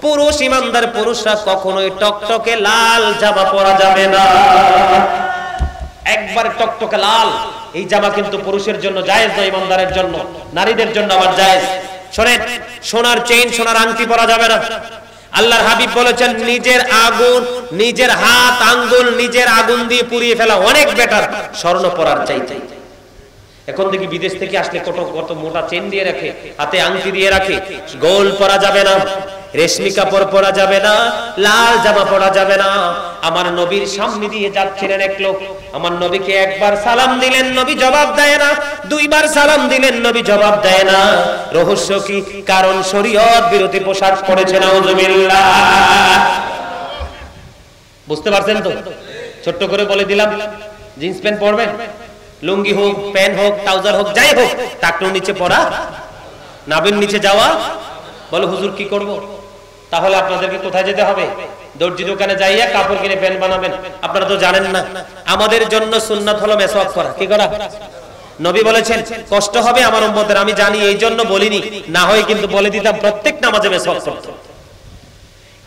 পুরুষ ইমানদার পুরুষরা কখনোই টকটকে লাল জামা পরা যাবে না। একবার টকটকে লাল এই জামা কিন্তু পুরুষের জন্য জায়েজ নয়, ইমানদারের জন্য। নারীদের জন্য আবার জায়েজ। শোনেন, সোনার চেইন, সোনার আংটি পরা যাবে না। আল্লাহর হাবিব বলেছেন, নিজের আগুন, নিজের হাত আঙ্গুল নিজের আগুন দিয়ে পুড়িয়ে ফেলা অনেক বেটার স্বর্ণ পরার চাইতে। এখন দেখি বিদেশ থেকে আসলে কত মোটা চেন দিয়ে রাখে, হাতে আংটি দিয়ে রাখে। গোল পরা যাবে না, রেশমি কাপড় পরা যাবে না, লাল জামা পরা যাবে না। আমার নবীর সামনে দিয়ে যাচ্ছিলেন এক লোক, আমার নবীকে একবার সালাম দিলেন, নবী জবাব দেয় না। দুইবার সালাম দিলেন, নবী জবাব দেয় না। রহস্য কি? কারণ শরীয়ত বিরোধী পোশাক পরেছে। নাউজুবিল্লাহ। বুঝতে পারছেন তো? ছোট্ট করে বলে দিলাম, জিন্স প্যান্ট পরবেন, লুঙ্গি হোক, প্যান্ট হোক, ট্রাউজার হোক, যাই হোক, টাকনুর নিচে পরা, নাভির নিচে যাওয়া। বলে হুজুর কি করব? তাহলে আপনাদেরকে কোথায় যেতে হবে? দর্জি দোকানে যাইয়া কাপড় কিনে প্যান্ট বানাবেন। আপনারা তো জানেন না, আমাদের জন্য সুন্নাত হলো মেসওয়াক করা। কি করা? নবী বলেছেন কষ্ট হবে আমার উম্মতের, আমি জানি, এই জন্য বলিনি, না হয় কিন্তু বলে দিতাম প্রত্যেক নামাজে মেসওয়াক করতে।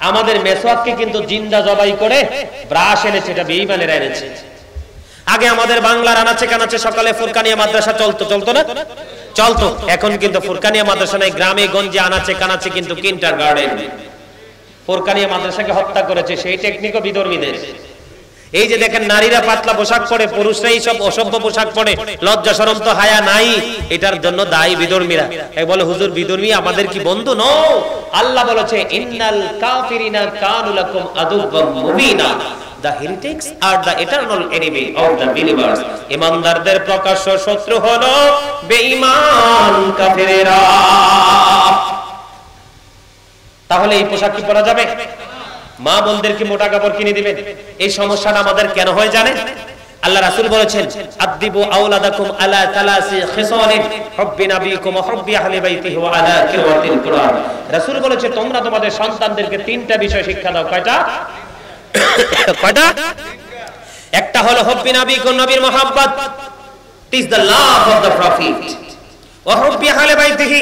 আমাদের মেসওয়াককে কিন্তু জিন্দা জবাই করে ব্রাশ এনেছে, এটা বেঈমানেরা এনেছে। আগে আমাদের বাংলার আনাচে কানাচে সকালে ফুরকানিয়া মাদ্রাসা চলতো না? চলতো। এখন কিন্তু ফুরকানিয়া মাদ্রাসা নাই, গ্রামে গঞ্জে আনাচে কানাচে কিন্তু কিন্ডারগার্টেন। ফুরকানিয়া মাদ্রাসাকে হত্যা করেছে সেই টেকনিকও বিধর্মীদের। এই যে দেখেন নারীরা পাতলা পোশাক পরে, পুরুষরা এই সব অসভ্য পোশাক পরে, লজ্জা শরম তো হায়া নাই, এটার জন্য দায়ী বিধর্মীরা। বলে হুজুর বিধর্মী আমাদের কি বন্ধু? নো, আল্লাহ বলেছে ইন্নাল কাফিরিনা কানু লাকুম আদুওয়াম মুবিনা, the heretics are the eternal enemy of the believers. ইমানদারদের প্রকাশ্য শত্রু হলো বেঈমান কাফেরেরা। তাহলে এই পোশাক কি পরা যাবে? মা বোনদেরকে মোটা কাপড় কিনে দিবেন। এই সমস্যাটা আমাদের কেন হয় জানেন? আল্লাহ রাসূল বলেছেন, আদিবু আওলাদাকুম আলা তালাসি খিসালিন হুব্বি নাবিয়িকুম ওয়া হুব্বি আহলি বাইতিহি ওয়া আলা কিরাতিল কুরআন। রাসূল বলেছে তোমরা তোমাদের সন্তানদেরকে তিনটা বিষয় শিক্ষা দাও। কয়টা? একটা হলো হুব্বি নাবিয়িকুম, নবীর মহব্বত, teach the love of the profit. ওয়া হুব্বি আহলি বাইতিহি,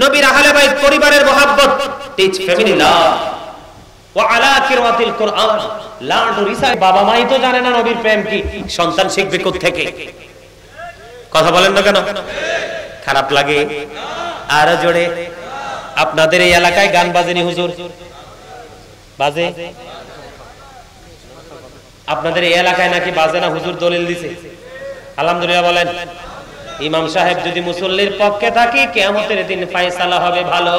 নবীর আহলে বাইত পরিবারের মহব্বত, টিচ ফ্যামিলি লাভ। ওয়া আলা কিরাতিল কুরআন, লার্ন টু রিসাইট। বাবা মাই তো জানে না নবীর প্রেম কি, সন্তান শিখবে কোথা থেকে? কথা বলেন না কেন? খারাপ লাগে? আর জোরে। আপনাদের এই এলাকায় গান বাজেনি হুজুর? বাজে? আপনাদের এই এলাকায় নাকি বাজে না? হুজুর দলিল দিছে। আলহামদুলিল্লাহ বলেন। ইমাম সাহেব যদি মুসল্লির পক্ষে থাকি, কিয়ামতের দিন ফয়সালা হবে ভালো।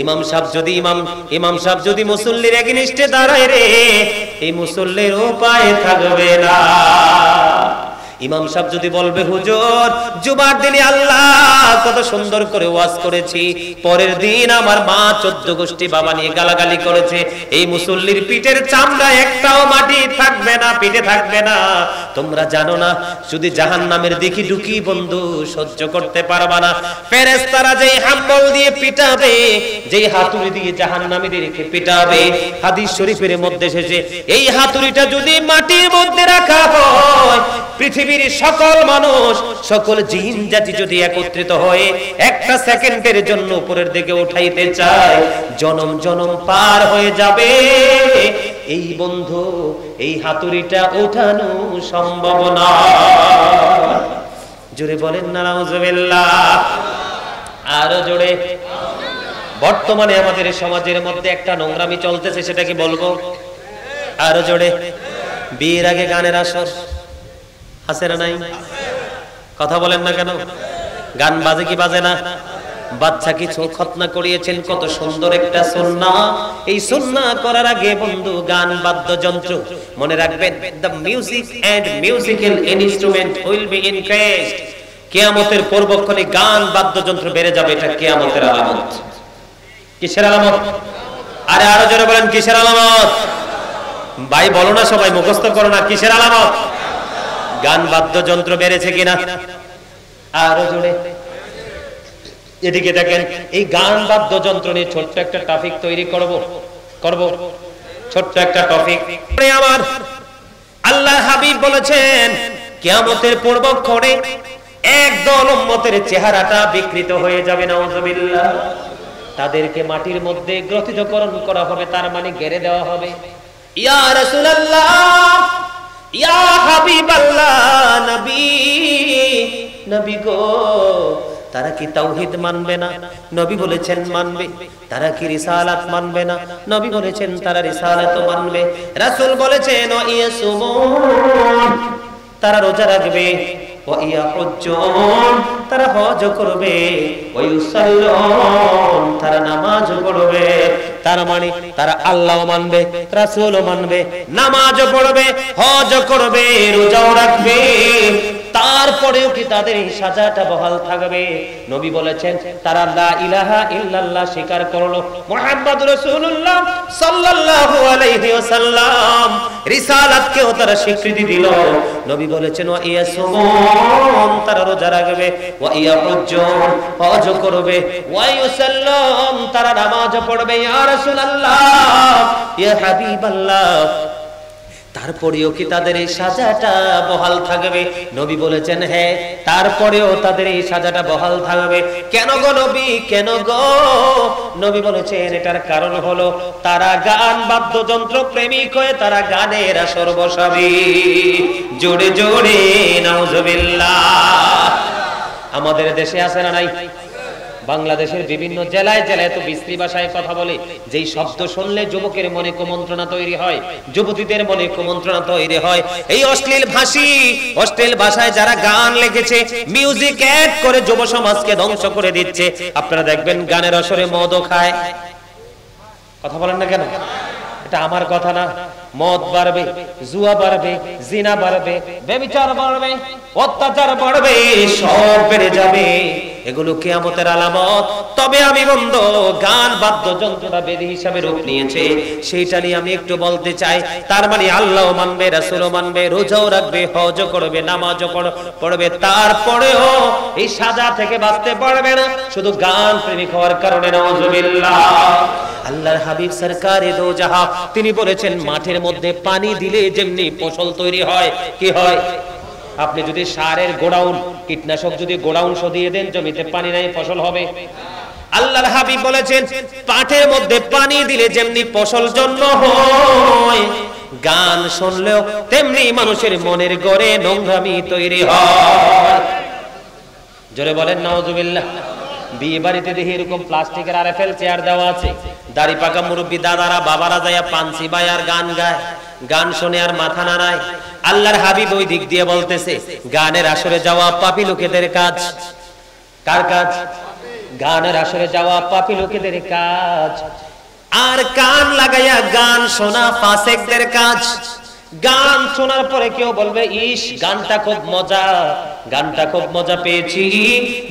ইমাম সাহেব যদি মুসল্লির এগেইনস্টে দাঁড়ায় রে, এই মুসল্লির উপায় থাকবে না। ইমাম সাহেব যদি বলবে হুজুর জুমার দিনে আল্লাহ কত সুন্দর করে ওয়াজ করেছি, পরের দিন আমার মা 14 গোষ্ঠী বাবা নিয়ে গালাগালি করেছে, এই মুসল্লির পিঠের চামড়া একটাও মাটি থাকবে না, পিঠে থাকবে না। তোমরা জানো না, যদি জাহান্নামের দিকে ঢুকি বন্ধু সহ্য করতে পারবা না। ফেরেশতারা যেই হাম্বল দিয়ে পিটাবে, যেই হাতুড়ি দিয়ে জাহান্নামীদেরকে পিটাবে, হাদিস শরীফের মধ্যে এসেছে এই হাতুড়িটা যদি মাটির মধ্যে রাখা হয়, পৃথিবীর সকল মানুষ, সকল জিন জাতি যদি একত্রিত হয়ে একটা সেকেন্ডের জন্য উপরের দিকে উঠাইতে চায়, জনম জনম পার হয়ে যাবে। এই বন্ধু এই হাতুড়িটা ওঠানো সম্ভব না। জোরে বলেন না নাউজুবিল্লাহ। আরো জোরে। বর্তমানে আমাদের সমাজের মধ্যে একটা নোংরামি চলতেছে, সেটা কি বলবো? আরো জোরে। বিয়ের আগে গানের আসর আছে না নাই? কথা বলেন না কেন? গান বাজে কি বাজে না? বাচ্চা কিছু খতনা করিয়েছেন, কত সুন্দর একটা সুন্নাহ। এই সুন্নাহ করার আগে বন্ধু গান বাদ্যযন্ত্র, মনে রাখবেন, the music and musical instrument will be increased. কিয়ামতের পূর্বক্ষণে গান বাদ্যযন্ত্র বেড়ে যাবে, এটা কিয়ামতের আলামত। কিসের আলামত? আরে আরো জোরে বলেন, কিসের আলামত? ভাই বলো না সবাই, মুখস্থ করো না, কিসের আলামত? গান বাদ্যযন্ত্র বেড়েছে কিনা? আরো জোরে। এদিকে দেখেন, এই গান বাদ্যযন্ত্র নিয়ে ছোট্ট একটা টপিক তৈরি করব ছোট্ট একটা টপিক। আমার আল্লাহ হাবিব বলেছেন কিয়ামতের পূর্বক্ষণে একদল উম্মতের চেহারাটা বিকৃত হয়ে যাবে, নাউযুবিল্লাহ। তাদেরকে মাটির মধ্যে গ্রথিতকরণ করা হবে, তার মানে গেড়ে দেওয়া হবে। ইয়া রাসূলুল্লাহ, ইয়া হাবিবাল্লাহ, নবী গো, তারা কি তাওহীদ মানবে না? নবী বলেছেন মানবে। তারা কি রিসালাত মানবে না? নবী বলেছেন তারা রিসালাতও মানবে। রাসূল বলেছেন ওয়া ইয়াসুমুন, তারা রোজা রাখবে। ওয়া ইয়াহুজ্জুন, তারা হজ করবে। ওয়া ইউসাল্লুন, তারা নামাজ পড়বে। তার মানে তারা আল্লাহও মানবে, রাসূলও মানবে, নামাজও পড়বে, হজ করবে, রোজাও রাখবে। তারপরেও কি তাদের এই সাজাটা বহাল থাকবে? নবী বলেছেন তারা লা ইলাহা ইল্লাল্লাহ স্বীকার করলো, মুহাম্মদুর রাসূলুল্লাহ সাল্লাল্লাহু আলাইহি ওয়াসাল্লাম রিসালাতকেও তারা স্বীকৃতি দিল। নবী বলেছেন ওয়া ইয়াসুমুন, তারা রোজা রাখবে। ওয়া ইয়াহুজ্জুন, হজ করবে। ওয়া ইউসাল্লুন, তারা নামাজ পড়বে। ইয়া রাসূলুল্লাহ, ইয়া হাবিবাল্লাহ, তারপরেও কি তাদের এই সাজাটা বহাল থাকবে? নবী বলেছেন হ্যাঁ, তারপরেও তাদের এই সাজাটা বহাল থাকবে। কেন গো নবী, কেন গো? নবী বলেছেন এটার কারণ হলো তারা গান বাদ্যযন্ত্র প্রেমিক হয়ে তারা গানের আসর বসাবে। জোরে জোরে নাউযুবিল্লাহ। আমাদের দেশে আছে না নাই? বাংলাদেশের বিভিন্ন জেলায় জেলায় তো বিশ্রী ভাষায় কথা বলে, যেই শব্দ শুনলে যুবকের মনে কুমন্ত্রণা তৈরি হয়, যুবতীদের মনে কুমন্ত্রণা তৈরি হয়। এই অশ্লীল ভাষায় যারা গান লিখেছে, মিউজিক অ্যাড করে যুব সমাজকে ধ্বংস করে দিচ্ছে। আপনারা দেখবেন গানের আসরে মদও খায়। কথা বলেন না কেন? এটা আমার কথা না। মদ বাড়বে, জুয়া বাড়বে, জিনা বাড়বে, ব্যভিচার বাড়বে, অত্যাচার বাড়বে, সব বেড়ে যাবে। এগুলো কিয়ামতের আলামত। তবে আমি বন্ধু, গান বাদ্যযন্ত্রটা বেদি হিসাবে রূপ নিয়েছে, সেইটা নিয়ে আমি একটু বলতে চাই। তার মানে আল্লাহও মানবে, রাসূলও মানবে, রোজাও রাখবে, হজও করবে, নামাজও পড়বে, তারপরেও এই সাজা থেকে বাঁচতে পারবে না শুধু গান প্রেমিক হওয়ার কারণে। নাউযুবিল্লাহ। আল্লাহর হাবিব সরকারে দো জাহা তিনি বলেছেন মাঠের মধ্যে পানি দিলে যেমনি ফসল তৈরি হয়, কি হয়? আপনি যদি সারের গোডাউন, কীটনাশক যদি গোডাউন দিয়ে দেন, জমিতে পানি নাই, ফসল হবে? আল্লাহর হাবিব বলেছেন পাটের মধ্যে পানি দিলে যেমনি ফসল জন্ম হয়, গান শুনলেও তেমনি মানুষের মনের গড়ে নোংরামি তৈরি হয়। জোরে বলেন নাউযুবিল্লাহ। বিয়ে বাড়িতে দেখি এরকম প্লাস্টিকের আরএফএল চেয়ার দেওয়া আছে, দাড়ি পাকা মুরব্বী দাদারা বাবারা যায়া পাঞ্চি বায় আর গান গায়, গান শুনে আর মাথা নাড়ায়। আল্লাহর হাবিব ওই দিক দিয়ে বলতেছে গানের আসরে যাওয়া পাপী লোকেদের কাজ। কার কাজ? গানের আসরে যাওয়া পাপী লোকেদের কাজ। আর কান লাগাইয়া গান শোনা ফাসেকদের কাজ। গান শোনার পরে কেউ বলবে ইস গানটা খুব মজা, গানটা খুব মজা পেয়েছি।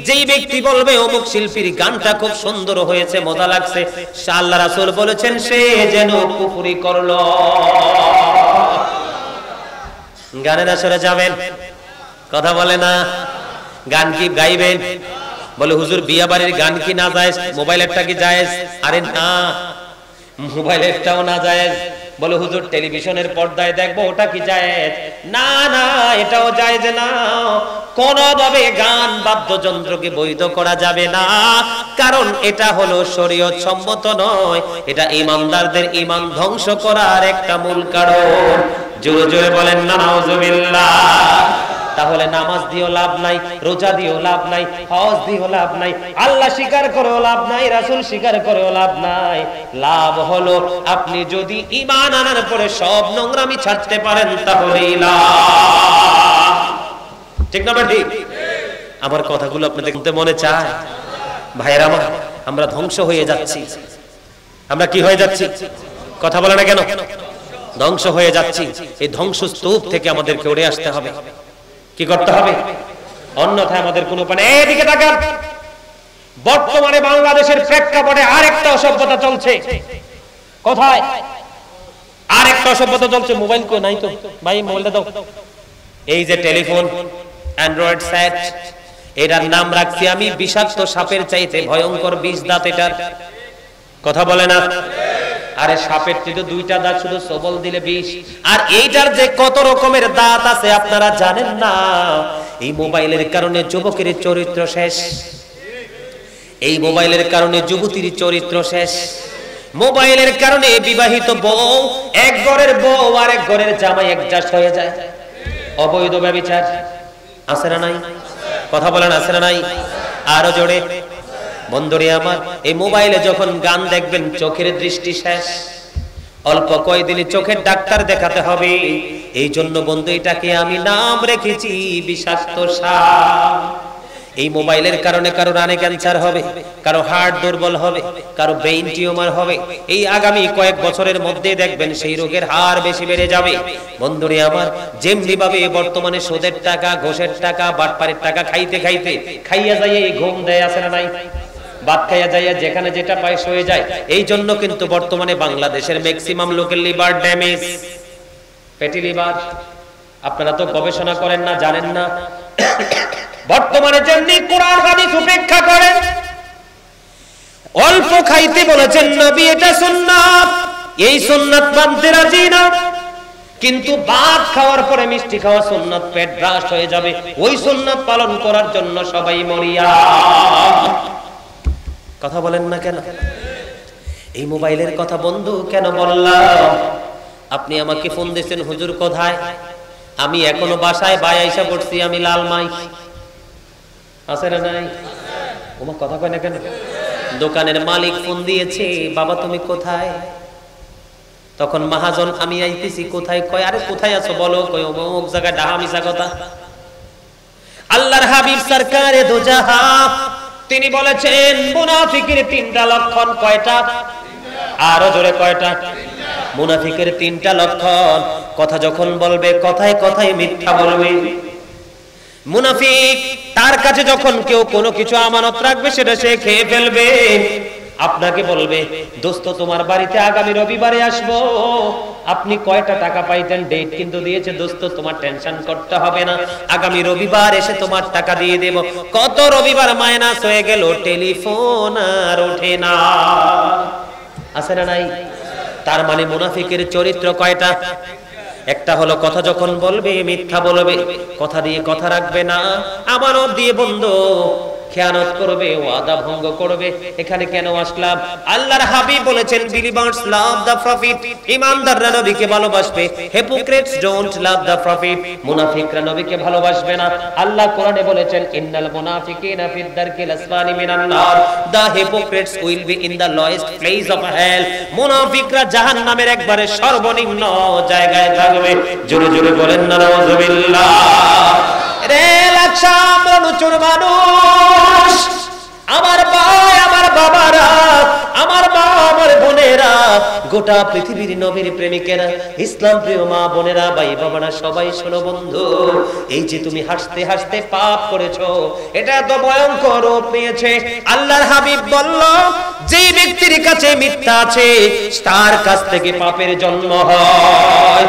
যেই ব্যক্তি বলবে অমুক শিল্পীর গানটা খুব সুন্দর হয়েছে, মজা লাগছে, আল্লাহ রাসূল বলেছেন সে যেন কুফরি করলো। গানের আসরে যাবেন, কথা বলে না। গান কি গাইবেন? বলে হুজুর বিয়া বাড়ির গান কি না জায়েজ? মোবাইলেরটা কি জায়েজ? আরে না, মোবাইলেরটাও না জায়েজ। বলে হুজুর টেলিভিশনের পর্দায় দেখবো, ওটা কি জায়েজ? না না, এটাও জায়েজ না। কোনভাবে গান বাদ্যযন্ত্রকে বৈধ করা যাবে না, কারণ এটা হলো শরীয়ত সম্মত নয়। এটা ঈমানদারদের ঈমান ধ্বংস করার একটা মূল কারণ। জোরে জোরে বলেন না নাউযুবিল্লাহ। তাহলে নামাজ দিও লাভ নাই, রোজা দিও লাভ নাই, হজ দিও লাভ নাই, আল্লাহ স্বীকার করেও লাভ নাই, রাসূল স্বীকার করেও লাভ নাই। লাভ হলো আপনি যদি ঈমান আনার পরে সব নোংরামি ছাড়তে পারেন, তাহলেই লাভ। ঠিক না ঠিক? আমার কথাগুলো আপনাদের শুনতে মনে চায়? ভাইয়েরা আমার, আমরা ধ্বংস হয়ে যাচ্ছি। আমরা কি হয়ে যাচ্ছি? কথা বলে না কেন? ধ্বংস হয়ে যাচ্ছি। এই ধ্বংসস্তূপ থেকে আমাদেরকে উঠে আসতে হবে। কি করতে হবে? অন্যথায় আমাদের কোনো উপায় নেই। এদিকে তাকান, বর্তমানে বাংলাদেশের প্রেক্ষাপটে আরেকটা অসভ্যতা চলছে। কোথায়? আর একটা অসভ্যতা চলছে, মোবাইল কই নাই তো ভাই, মোবাইলটা দাও। এই যে টেলিফোন, অ্যান্ড্রয়েড সেট, এটার নাম রাখছি আমি বিষাক্ত সাপের চাইতে ভয়ঙ্কর বিষ দাঁত। এটার কথা বলে না? আরে সাপের চেয়ে দুইটা দাঁত, শুধু সবল দিলে বিষ। আর এইটার যে কত রকমের দাঁত আছে আপনারা জানেন না। এই মোবাইলের কারণে যুবকের চরিত্র শেষ, এই মোবাইলের কারণে যুবতীর চরিত্র শেষ, মোবাইলের কারণে বিবাহিত বউ, এক ঘরের বউ আর এক ঘরের জামাই অ্যাডজাস্ট হয়ে যায়। অবৈধ ব্যভিচার আছে না নাই? কথা বলেন আছে না নাই? আরো জোরে। বন্ধুরে আমার, এই মোবাইলে যখন গান দেখবেন চোখের দৃষ্টি শেষ, অল্প কয়েকদিনই চোখের ডাক্তার দেখাতে হবে। এই জন্য বন্ধু এটাকে আমি নাম রেখেছি বিষাক্ত সাপ। এই মোবাইলের কারণে কারো রানে ক্যান্সার হবে, কারো হার্ট দুর্বল হবে, কারো ব্রেইন টিউমার হবে। এই আগামী কয়েক বছরের মধ্যে দেখবেন সেই রোগের হার বেশি বেড়ে যাবে। বন্ধুরে আমার, যেমনি ভাবে বর্তমানে সুদের টাকা, ঘোষের টাকা, বাটপারের টাকা খাইতে খাইতে খাইয়া যাইয়ে এই ঘুম দেয় আছে না নাই? ভাত খাইয়া যাইয়া যেখানে যেটা পায় শুয়ে যায়। এই জন্য কিন্তু বর্তমানে বাংলাদেশের ম্যাক্সিমাম লোকের লিভার ড্যামেজ, ফ্যাটি লিভার। আপনারা তো গবেষণা করেন না, জানেন না। বর্তমানে যেমনি কোরআন হাদিস উপেক্ষা করেন, অল্প খাইতে বলেছেন নবী, এটা সুন্নাত, এই সুন্নাত মানতে রাজি না। কিন্তু ভাত খাওয়ার পরে মিষ্টি খাওয়া সুন্নাত, পেট ব্রাশ হয়ে যাবে, ওই সুন্নাত পালন করার জন্য সবাই মরিয়া। কথা বলেন না কেন? এই মোবাইলের কথা বন্ধু কেন বললাম? আপনি আমাকে ফোন দিয়েছেন, হুজুর কোথায়? আমি এখনো বাসায়, বাই আইসা পড়ছি আমি লালমাই। আছে না নাই? ওমা কথা কয় না কেন? দোকানের মালিক ফোন দিয়েছে, বাবা তুমি কোথায়? তখন মহাজন আমি আইতেছি। কোথায়? কয় আরে কোথায় আছো বলো। কয় অমুক জায়গায়, ডাহা মিছা কথা। আল্লাহর হাবিব সরকারে দো জাহান তিনি বলেছেন মুনাফিকের তিনটা লক্ষণ। কয়টা? আরো জোরে কয়টা? মুনাফিকের তিনটা লক্ষণ। কথা যখন বলবে কথায় কথায় মিথ্যা বলবে। মুনাফিক তার কাছে যখন কেউ কোনো কিছু আমানত রাখবে সেটা সে খেয়ে ফেলবে। আপনাকে বলবে দোস্ত তোমার বাড়িতে আগামী রবিবারে আসবো, আপনি কয়টা টাকা পাইতেন, ডেট কিন্তু দিয়েছে দোস্ত, তোমার টেনশন করতে হবে না, আগামী রবিবার এসে তোমার টাকা দিয়ে দেব। কত রবিবার মাইনাস হয়ে গেল, টেলিফোন আর ওঠে না। আছে না নাই? তার মানে মুনাফিকের চরিত্র কয়টা? একটা হলো কথা যখন বলবে মিথ্যা বলবে, কথা দিয়ে কথা রাখবে না, আমানত দিয়ে বন্ধু খেয়ানত করবে, ওয়াদা ভঙ্গ করবে। এখানে কেন আসলাম? আল্লাহর হাবিব বলেছেন বিলিভার্স লাভ দ্য প্রফিট, ঈমানদাররা নবীকে ভালোবাসবে, hypocrites don't love the profit, মুনাফিকরা নবীকে ভালোবাসবে না। আল্লাহ কোরআনে বলেছেন ইন্নাল মুনাফিকিনা ফিদ দারকিল আসফালি মিনান নার, the hypocrites will be in the lowest place of hell, মুনাফিকরা জাহান্নামের একবারে সর্বনিম্ন জায়গায় থাকবে। জোরে জোরে বলেন না নাউযুবিল্লাহ। রে লাখা প্রচুর মানুষ, আমার ভাই, আমার বাবারা, আমার মা, আমার বোনেরা, গোটা পৃথিবীর নবীর প্রেমিকেরা, ইসলাম প্রিয় মা বোনেরা, ভাই বাবারা, সবাই শোনো বন্ধু, এই যে তুমি হাসতে হাসতে পাপ করেছো, এটা তো ভয়ঙ্কর রূপ নিয়েছে। আল্লাহর হাবিব বলল যে ব্যক্তির কাছে মিথ্যা আছে তার কাছ থেকে পাপের জন্ম হয়।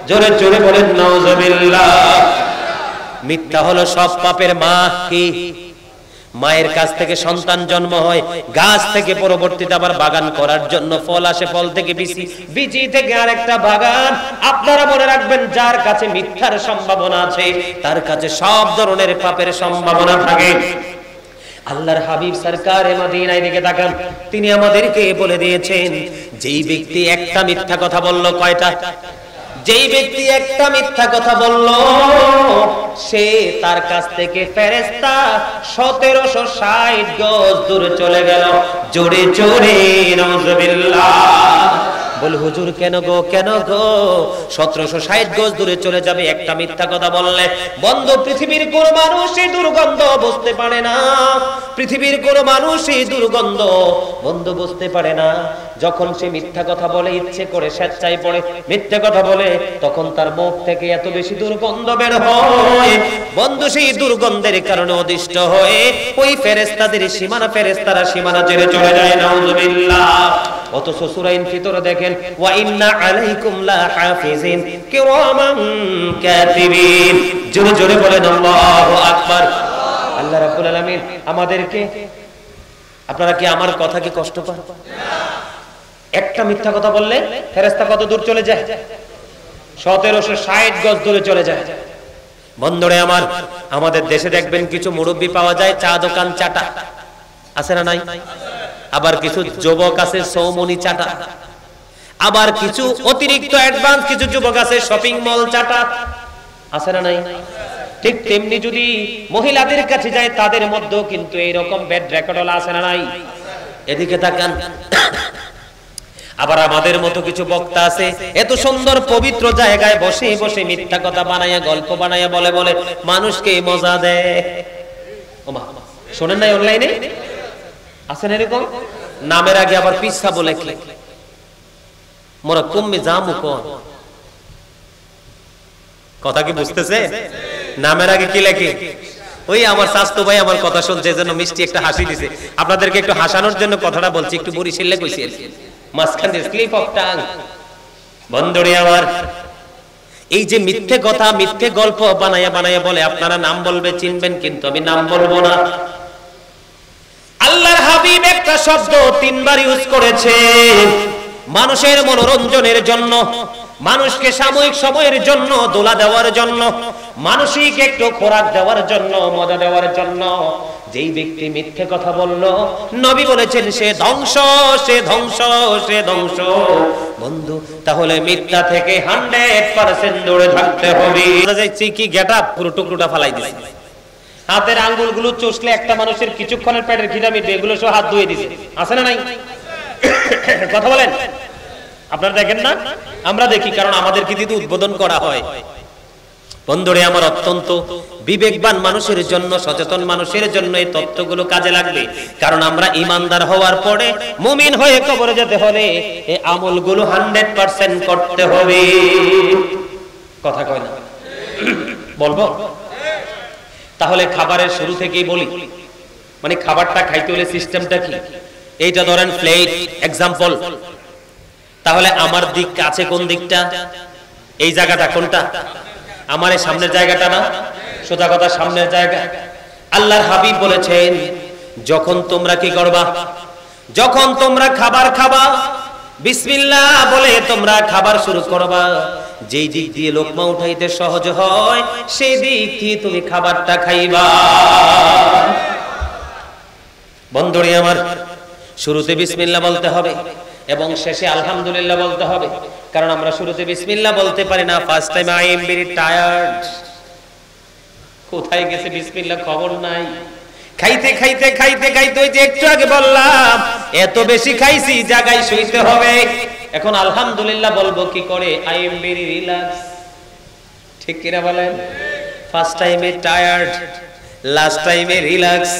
জোরে জোরে বলেন নাউযুবিল্লাহ। মিথ্যা হলো সব পাপের মা। কি? মায়ের কাছ থেকে সন্তান জন্ম হয়, গাছ থেকে পরবর্তীতে আবার বাগান করার জন্য ফল আসে, ফল থেকে বিচি, বিচি থেকে আরেকটা বাগান। আপনারা মনে রাখবেন যার কাছে মিথ্যার সম্ভাবনা আছে তার কাছে সব ধরনের পাপের সম্ভাবনা থাকে। আল্লাহর হাবিব সরকারে মদিনায় দিকে তাকান, তিনি আমাদেরকে বলে দিয়েছেন যেই ব্যক্তি একটা মিথ্যা কথা বলল, কয়টা? যেই ব্যক্তি একটা মিথ্যা কথা বলল সে তার কাছ থেকে ফেরেশতা 1760 গজ দূরে চলে গেল। জোরে জোরে নাউযুবিল্লাহ। বল হুজুর কেন গো, কেন গো? 1760 গজ দূরে চলে যাবে একটা মিথ্যা কথা বললে। বন্ধু, পৃথিবীর কোন মানুষ এই দুর্গন্ধ বুঝতে পারে না, পৃথিবীর কোন মানুষ এই দুর্গন্ধ বন্ধু বুঝতে পারে না। যখন সে মিথ্যা কথা বলে, ইচ্ছে করে স্বেচ্ছায় পড়ে মিথ্যা কথা বলে, তখন তার মুখ থেকে এত বেশি দুর্গন্ধ বের হয় বন্ধু, সেই দুর্গন্ধের কারণে অদিষ্ট হয়ে ওই ফেরেশতাদের সীমানা, ফেরেশতারা সীমানা ছেড়ে চলে যায়। নাউযুবিল্লাহ। অথচ সূরা ইনফিতর দেখেন ওয়া ইন্না আলাইকুম লা হাফিজিন কিরামান কাতিবিন। জোরে জোরে বলেন আল্লাহু আকবার। আল্লাহ রাব্বুল আলামিন আমাদেরকে, আপনারা কি আমার কথা কি কষ্ট পান? একটা মিথ্যা কথা বললে ফেরেশতা কত দূর চলে যায়? 1760 গজ দূরে চলে যায়। বন্ধুরে আমার, আমাদের দেশে দেখবেন কিছু মুরব্বি পাওয়া যায় চা দোকান চাটা, আছে না নাই? আবার কিছু যুবক আছে সৌমনি চাটা, আবার কিছু অতিরিক্ত অ্যাডভান্স কিছু যুবক আছে শপিং মল চাটা, আছে না নাই? ঠিক তেমনি যদি মহিলাদের কাছে যায় তাদের মধ্যেও কিন্তু এইরকম ব্যাড রেকর্ড আছে না নাই? এদিকে তাকান। আবার আমাদের মতো কিছু বক্তা আছে এত সুন্দর পবিত্র জায়গায় বসে বসে মিথ্যা কথা বানায়া গল্প বানায়া বলে বলে মানুষকে মজা দেয়। ওমা, শোনেন নাই অনলাইনে আছেন এরকম? নামের আগে আবার পিসা বলে কি মোরা কমে জামু কোন কথা কি বুঝতেছে? নামের আগে কি লেখে? ওই আমার শাস্তো ভাই আমার কথা শুনছে যেন মিষ্টি একটা হাসি দিছে। আপনাদেরকে একটু হাসানোর জন্য কথাটা বলছি, একটু বরিশালে কইছি মাঝখানে স্লিপ অফ টাং। বন্ধুরে আমার, এই যে মিথ্যে কথা মিথ্যে গল্প বানায়া বানায়া বলে আপনারা নাম বলবে চিনবেন, কিন্তু আমি নাম বলবো না। আল্লাহর হাবিব একটা শব্দ 3 বার ইউজ করেছে মানুষের মনোরঞ্জনের জন্য, মানুষকে সাময়িক সময়ের জন্য দোলা দেওয়ার জন্য, মানসিক একটু খোরাক দেওয়ার জন্য, মজা দেওয়ার জন্য। যেই ব্যক্তি মিথ্যে কথা বলল নবী বলেছেন সে ধ্বংস, সে ধ্বংস, সে ধ্বংস। বন্ধু, তাহলে মিথ্যা থেকে 100% দূরে থাকতে হবে। কি গেটআপ পুরো টুকরোটা ফালাই দিছে, হাতের আঙ্গুলগুলো চষলে একটা মানুষের কিছুক্ষণের পেটের খিদা মিটবে, এগুলো সব হাত ধুয়ে দিছে, আছে না নাই? কথা বলেন, আপনারা দেখেন না? আমরা দেখি, কারণ আমাদেরকে দিতে উদ্বোধন করা হয়। বন্ধুরে আমার, অত্যন্ত বিবেকবান মানুষের জন্য, সচেতন মানুষের জন্য এই তত্ত্বগুলো কাজে লাগবে। কারণ আমরা ইমানদার হওয়ার পরে মুমিন হয়ে কবরে যেতে হলে এই আমলগুলো 100% করতে হবে। কথা কয় না? বলবো? তাহলে খাবারের শুরু থেকেই বলি, মানে খাবারটা খাইতে হলে সিস্টেমটা কি? এইটা ধরেন প্লেট, এক্সাম্পল। তাহলে আমার দিক আছে কোন দিকটা? এই জায়গাটা কোনটা? আমার এই সামনের জায়গাটা না? সোজা কথা, সামনের জায়গা। আল্লাহর হাবিব বলেছেন যখন তোমরা কি করবা? যখন তোমরা খাবার খাবা, বিসমিল্লাহ বলে তোমরা খাবার শুরু করবা। যেই দিক দিয়ে লোকমা উঠাইতে সহজ হয় সেই দিক দিয়ে তুমি খাবারটা খাইবা। বন্ধুরে আমার, শুরুতে বিসমিল্লাহ বলতে হবে এবং শেষে আলহামদুলিল্লাহ বলতে হবে। কারণ আমরা শুরুতে বিসমিল্লাহ বলতে পারি না। First time I am very tired, কোথায় গেছে বিসমিল্লাহ খবর নাই। খাইতে খাইতে খাইতে খাইতে ওই যে একটু আগে বললাম এত বেশি খাইছি, জায়গায় শুইতে হবে। এখন আলহামদুলিল্লাহ বলবো কি করে? I am very relax. ঠিক কিনা বলেন? ফার্স্ট টাইমে টায়ার্ড, লাস্ট টাইমে রিল্যাক্স।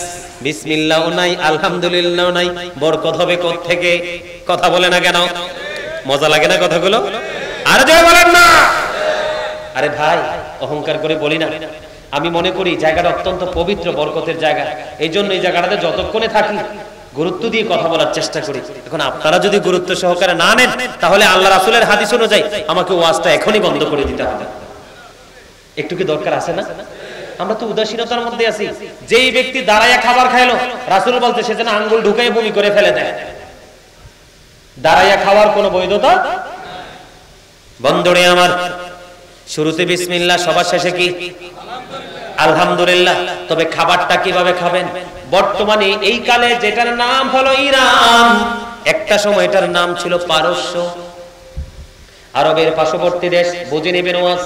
বিসমিল্লাহও নাই, আলহামদুলিল্লাহও নাই, বরকত হবে কোত্থেকে? কথা বলে না কেন? মজা লাগে না কথাগুলো? আর জয় বলেন না। আরে ভাই, অহংকার করে বলি না, আমি মনে করি জায়গাটা অত্যন্ত পবিত্র, বরকতের জায়গা। এই জন্য এই জায়গাটাতে যতক্ষণে থাকি গুরুত্ব দিয়ে কথা বলার চেষ্টা করি। এখন আপনারা যদি গুরুত্ব সহকারে না নেন, তাহলে আল্লাহ রাসূলের হাদিস অনুযায়ী আমাকে ওয়াজটা এখনই বন্ধ করে দিতে হবে। একটু কি দরকার আছে না? আমরা তো উদাসীনতার মধ্যে আছি। যেই ব্যক্তি দাঁড়ায়া খাবার খাইলো, রাসূল বলতে সে যেন আঙ্গুল ঢুকাই বমি করে ফেলে দেয়। দাঁড়ায়া খাওয়ার কোনো বৈধতা? বন্ধুরে আমার, শুরুতে বিসমিল্লাহ, সবার শেষে কি? আলহামদুলিল্লাহ। তবে খাবারটা কিভাবে খাবেন? বর্তমানে এই কালে যেটার নাম হলো ইরান, একটা সময় এটার নাম ছিল পারস্য, আরবের পার্শ্ববর্তী দেশ। বুঝে নেবেন ওয়াজ।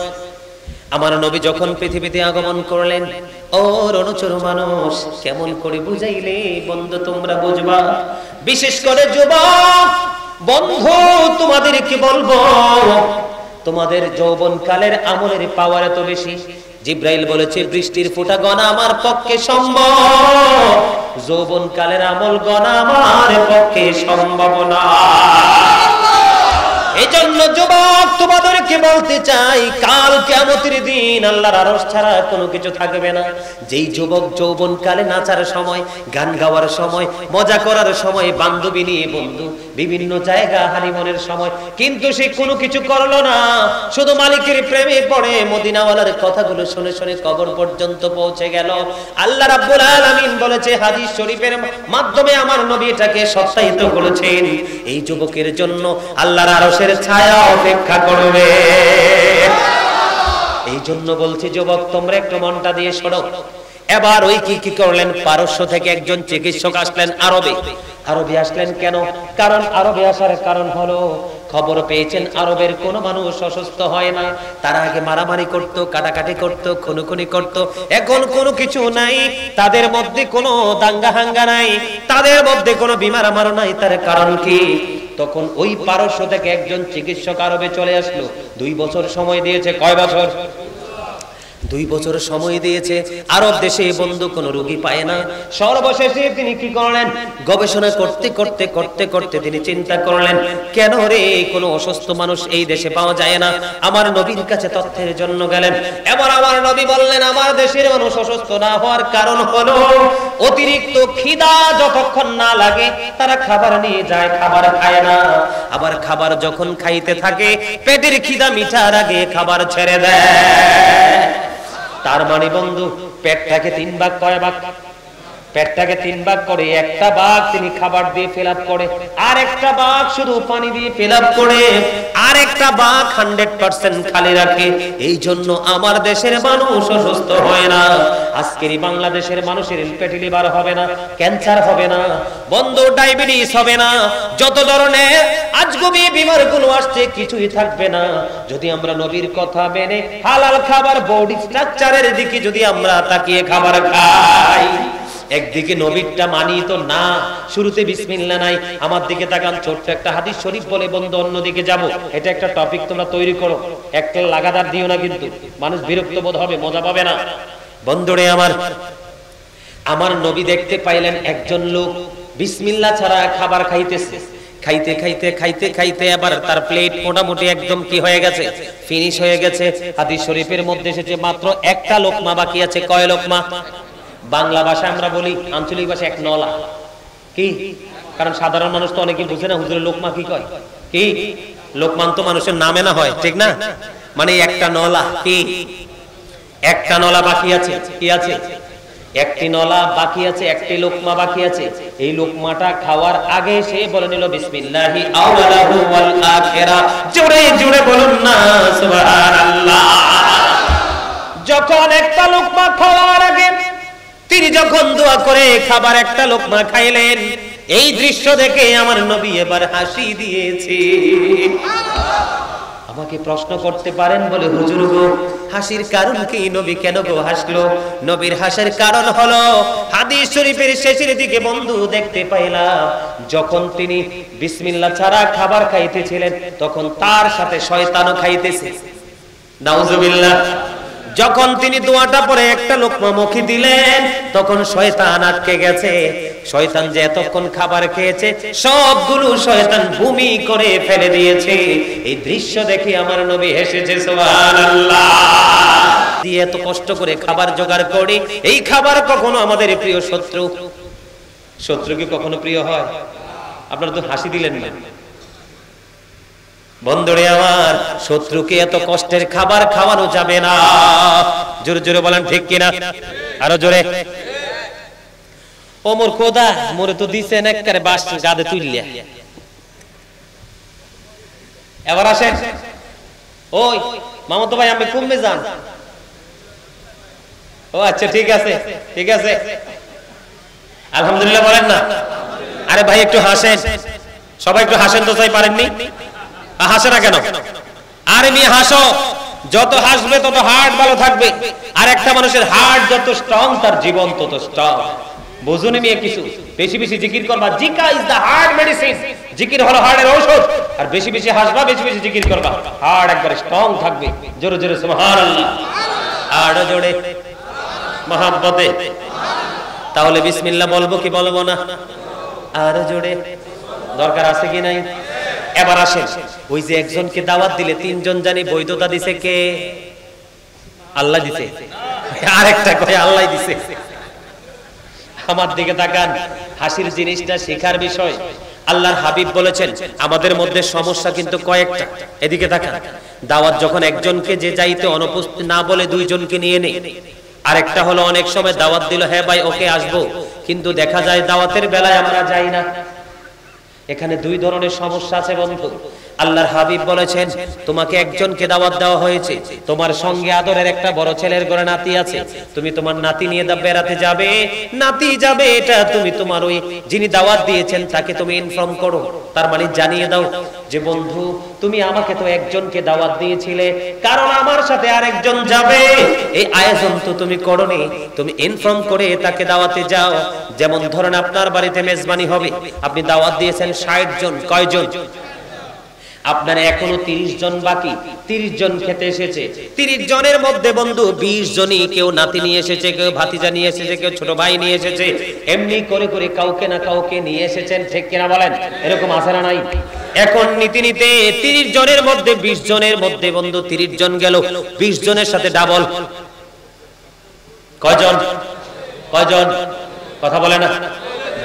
আমার নবী যখন পৃথিবীতে আগমন করলেন, ও রণচর মানুষ, কেমন করে বুঝাইলে বন্ধু তোমরা বুঝবা? বিশেষ করে যুবক বন্ধু, তোমাদের কি বলবো? তোমাদের যৌবন কালের আমলের পাওয়ার এত বেশি। জিব্রাইল বলেছে বৃষ্টির ফোঁটা গণা আমার পক্ষে সম্ভব, যৌবন কালের আমল গণা আমার পক্ষে সম্ভব না। এজন্য যুবক তোমাদেরকে বলতে চাই, কাল কিয়ামতের দিন আল্লাহর আরশ ছাড়া কোনো কিছু থাকবে না। যেই যুবক যৌবন কালে নাচার সময়, গান গাওয়ার সময়, মজা করার সময়, বান্ধবী নিয়ে বন্ধু বিভিন্ন জায়গা হানিমুনের সময়, কিন্তু সে কোনো কিছু করলো না, শুধু মালিকের প্রেমে পড়ে মদিনাওয়ালার কথাগুলো শুনে শুনে কবর পর্যন্ত পৌঁছে গেল। আল্লাহ রাব্বুল আলামিন বলেছে হাদিস শরীফের মাধ্যমে, আমার নবী এটাকে সত্যায়িত করেছেন, এই যুবকের জন্য আল্লাহর আরশের ছায়া অপেক্ষা করবে। এই জন্য বলছি যুবক, তোমরা একটু মনটা দিয়ে শোনো। এবার ওই কি করলেন, পারস্য থেকে একজন চিকিৎসক আসলেন আরবে। আরবে আসলেন কেন? কারণ আরবে আসার কারণ হলো, খবর পেয়েছেন আরবের কোন মানুষ অসুস্থ হয় না। তারা আগে মারামারি করত, কাটাকাটি করত, খুনোখুনি করত। এখন কোনো কিছু নাই, তাদের মধ্যে কোনো দাঙ্গা হাঙ্গা নাই, তাদের মধ্যে কোনো বিমার আমারও নাই। তার কারণ কি? তখন ওই পারস্য থেকে একজন চিকিৎসক আরবে চলে আসলো। 2 বছর সময় দিয়েছে। কয় বছর? 2 বছর সময় দিয়েছে। আরব দেশে বন্ধু কোনো রোগী পায় না। সর্বশেষে তিনি কি করলেন? গবেষণা করতে করতে করতে করতে তিনি চিন্তা করলেন, কেন রে কোনো অসুস্থ মানুষ এই দেশে পাওয়া যায় না? আমার নবীর কাছে তথ্যের জন্য গেলেন। এবার আমার নবী বললেন, আমার দেশের মানুষ অসুস্থ না হওয়ার কারণ হলো অতিরিক্ত খিদা যতক্ষণ না লাগে তারা খাবার নিয়ে যায়, খাবার খায় না। আবার খাবার যখন খাইতে থাকে পেটের খিদা মিটার আগে খাবার ছেড়ে দেয়। তার মানে বন্ধু, পেটটাকে 3 ভাগ, কয় ভাগ? পেটটাকে 3 ভাগ করে একটা ভাগ তিনি খাবার দিয়ে ফিল আপ করে, আর একটা ভাগ শুধু পানি দিয়ে ফিল আপ করে, আর একটা ভাগ 100% খালি রাখে। এই জন্য আমার দেশের মানুষ অসুস্থ হয় না। আজকের বাংলাদেশের মানুষের ফ্যাটি লিভার হবে না, ক্যান্সার হবে না, বন্ধু ডায়াবেটিস হবে না, যত ধরনের আজগুবি বিমারগুলো আসছে কিছুই থাকবে না যদি আমরা নবীর কথা মেনে হালাল খাবার, বডি স্ট্রাকচারের দিকে যদি আমরা তাকিয়ে খাবার খাই। একদিকে নবীরটা মানি তো না, শুরুতে বিসমিল্লাহ নাই। আমার দিকে তাকান, ছোট্ট একটা হাদিস শরীফ বলে বন্ধু অন্যদিকে যাব। এটা একটা টপিক তোমরা তৈরি করো, একটা লাগাতার দিও না, কিন্তু মানুষ বিরক্ত বোধ হবে, মজা পাবে না। বন্ধুরে আমার নবী দেখতে পাইলেন একজন লোক বিসমিল্লাহ ছাড়া খাবার খাইতেছে। খাইতে খাইতে খাইতে খাইতে আবার তার প্লেট মোটামুটি একদম কি হয়ে গেছে, ফিনিশ হয়ে গেছে। হাদিস শরীফের মধ্যে এসেছে মাত্র একটা লোকমা বাকি আছে। কয় লোকমা? বাংলা ভাষায় আমরা বলি, আঞ্চলিক ভাষায় 1 নলা। কি? কারণ সাধারণ মানুষ তো অনেকে বুঝে না, হুজুরের লোকমা কি কয়? কি লোকমান তো মানুষের নামে না হয়, ঠিক না? মানে একটা নলা। কি? একটা নলা বাকি আছে। কি আছে? একটি নলা বাকি আছে, একটি লোকমা বাকি আছে। এই লোকমাটা খাওয়ার আগে সে বলে নিল বিসমিল্লাহি আউয়ালাহু ওয়াল আখিরা। জোরে জোরে বলুন না সুবহানাল্লাহ। যখন একটা লোকমা খাওয়ার আগে তিনি যখন দোয়া করে খাবার একটা লোকমা খাইলেন, এই দৃশ্য দেখে আমার নবী এবার হাসি দিয়েছে। আমাকে প্রশ্ন করতে পারেন বলে, হুজুর গো হাসির কারণ কি? নবী কেন গো হাসলো? নবীর হাসির কারণ হলো হাদিস শরীফের শেষের দিকে বন্ধু দেখতে পাইলাম, যখন তিনি বিসমিল্লাহ ছাড়া খাবার খাইতেছিলেন তখন তার সাথে শয়তানও খাইতেছে। নাউজুবিল্লাহ। যখন তিনি দোয়াটা পরে একটা লোকমা মুখে দিলেন তখন শয়তান আটকে গেছে। শয়তান যে এতক্ষণ খাবার খেয়েছে সবগুলো শয়তান ভূমি করে ফেলে দিয়েছে। এই দৃশ্য দেখে আমার নবী হেসেছে সুবহানাল্লাহ। দিয়ে এত কষ্ট করে খাবার জোগাড় করি, এই খাবার কখনো আমাদের প্রিয় শত্রু? শত্রু কি কখনো প্রিয় হয়? আপনারা তো হাসি দিলেন না। বন্ধুরে আমার, শত্রুকে এত কষ্টের খাবার খাওয়ানো যাবে না। জোরে জোরে বলেন ঠিক কিনা? আরো জোরে। ও মোর খোদা, মোরে তো দিছেন একবারে বাস গাদে তুললিয়া। এবার আসেন, ওই মামাতো ভাই আমি কমবে যান। ও আচ্ছা ঠিক আছে, ঠিক আছে, আলহামদুলিল্লাহ বলেন না। আরে ভাই একটু হাসেন, সবাই একটু হাসেন তো। চাই পারেননি? হাসে না কেন? আরে মেয়ে হাসো, যত হাসবে তত হার্ট ভালো থাকবে। আর একটা মানুষের হার্ট যত স্ট্রং তার জীবন তত স্ট্রং। বুঝুনি মেয়ে কিছু? বেশি বেশি জিকির করবা। জিকা ইজ দা হার্ট মেডিসিন। জিকির হলো হার্টের ঔষধ। আর বেশি বেশি হাসবা, বেশি বেশি জিকির করবা, হার্ট একবারে স্ট্রং থাকবে। জোরে জোরে সুবহানাল্লাহ। আর জোরে মহব্বতে। তাহলে বিসমিল্লাহ বলবো কি বলবো না? আর জোরে দরকার আছে কি নাই? এবার আসেন, ওই যে একজনকে দাওয়াত দিলে তিনজন জানি বৈধতা দিছে কে? আল্লাহ দিছে। আরেকটা কয় আল্লাহ দিছে। আমার দিকে তাকান, হাসির জিনিসটা শেখার বিষয়। আল্লাহর হাবিব বলেছেন আমাদের মধ্যে সমস্যা কিন্তু কয়েকটা। এদিকে তাকান, দাওয়াত যখন একজনকে যে যাইতে অনুপস্থিত না বলে দুইজনকে নিয়ে নেই। আরেকটা হলো অনেক সময় দাওয়াত দিল, হ্যাঁ ভাই ওকে আসবো, কিন্তু দেখা যায় দাওয়াতের বেলায় আমরা যাই না। এখানে দুই ধরনের সমস্যা আছে বন্ধু। আল্লাহর হাবিব বলেছেন তোমাকে একজনকে দাওয়াত দেওয়া হয়েছে, তোমার সঙ্গে আদরের একটা বড় ছেলের ঘরে নাতি আছে, তুমি তোমার নাতি নিয়ে বেড়াতে যাবে, নাতি যাবে, এটা তুমি তোমার ওই যিনি দাওয়াত দিয়েছেন তাকে তুমি ইনফর্ম করো। তার মানে জানিয়ে দাও যে বন্ধু তুমি আমাকে তো একজনকে দাওয়াত দিয়েছিলে, কারণ আমার সাথে আরেকজন যাবে, এই আয়োজন তো তুমি করোনি, তুমি ইনফর্ম করে তাকে দাওয়াতে যাও। যেমন ধরেন আপনার বাড়িতে মেজবানি হবে, আপনি দাওয়াত দিয়েছেন 60 জন, কয়জন? আপনার এখনো 30 জন বাকি, 30 জন খেতে এসেছে। 30 জনের মধ্যে বন্ধু 20 জনই কেউ নাতি নিয়ে এসেছে, কেউ ভাতিজা নিয়ে এসেছে, কেউ ছোট ভাই নিয়ে এসেছে, এমনি করে করে কাউকে না কাউকে নিয়ে এসেছেন, ঠিক কিনা বলেন? এরকম আছে না নাই? এখন নীতি নিতে 30 জনের মধ্যে 20 জনের মধ্যে বন্ধু 30 জন গেল, 20 জনের সাথে ডাবল কয়জন? কয়জন? কথা বলে না।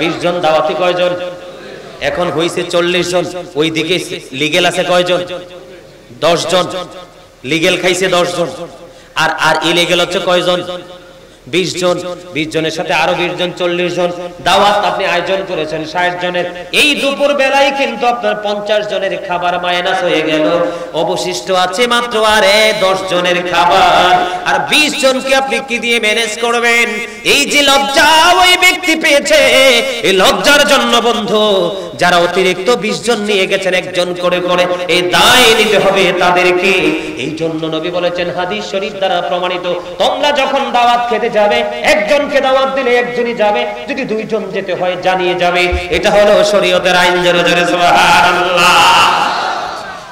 20 জন দাওয়াতি কয়জন? এখন হইছে 40 জন। ওইদিকে লিগেল আছে কয়জন? 10 জন। লিগেল খাইছে 10 জন, আর ইলিগেল হচ্ছে কয়জন? 20 জন। 20 জনের সাথে আরো 20 জন, 40 জন। দাওয়াত আপনি আয়োজন করেছেন 60 জনের, এই দুপুর বেলায় কিন্তু আপনার 50 জনের খাবার মাইনাস হয়ে গেল, অবশিষ্ট আছে মাত্র আর 10 জনের খাবার। আর 20 জনকে আপনি কি দিয়ে ম্যানেজ করবেন? এই যে লজ্জা ওই ব্যক্তি পেয়েছে, এই লজ্জার জন্য বন্ধু যারা অতিরিক্ত 20 জন নিয়ে গেছেন একজন করে করে, এই দায় নিতে হবে তাদেরকে। এই জন্য নবী বলেছেন হাদিস শরীফ দ্বারা প্রমাণিত, তোমরা যখন দাওয়াত খেতে যাবে, একজনকে দাওয়াত দিলে একজনই যাবে, যদি 2 জন যেতে হয় জানিয়ে যাবে। এটা হলো শরীয়তের আইন। জোরে জোরে সুবহানাল্লাহ।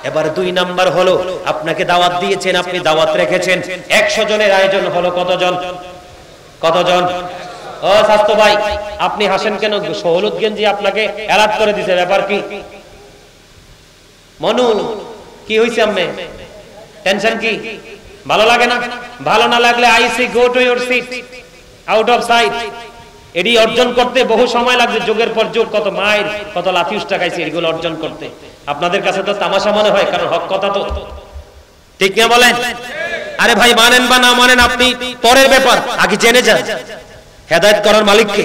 এবার 2 নাম্বার হলো আপনাকে দাওয়াত দিয়েছেন, আপনি দাওয়াত রেখেছেন, 100 জনের আয়োজন হলো, কতজন? কতজন? ও স্বাস্থ্য ভাই আপনি হাসেন কেন? সহলুদ গেঞ্জি আপনাকে অ্যালার্ট করে দিয়েছে, ব্যাপার কি? মনু কি হইছে? আম্মে টেনশন কি? ভালো লাগে না? ভালো না লাগলে I see go to your seat, out of sight. এডি অর্জন করতে বহু সময় লাগছে, যুগের পর যুগ, কত মাইর, কত লাথি উষ্টা খাইছে এগুলো অর্জন করতে। আপনাদের কাছে তো তামাশা মনে হয়, কারণ হক কথা তো, ঠিক না বলেন? আরে ভাই মানেন বা না মানেন আপনি পরের ব্যাপার, আগে জেনে যান হেদায়েত করার মালিক কে?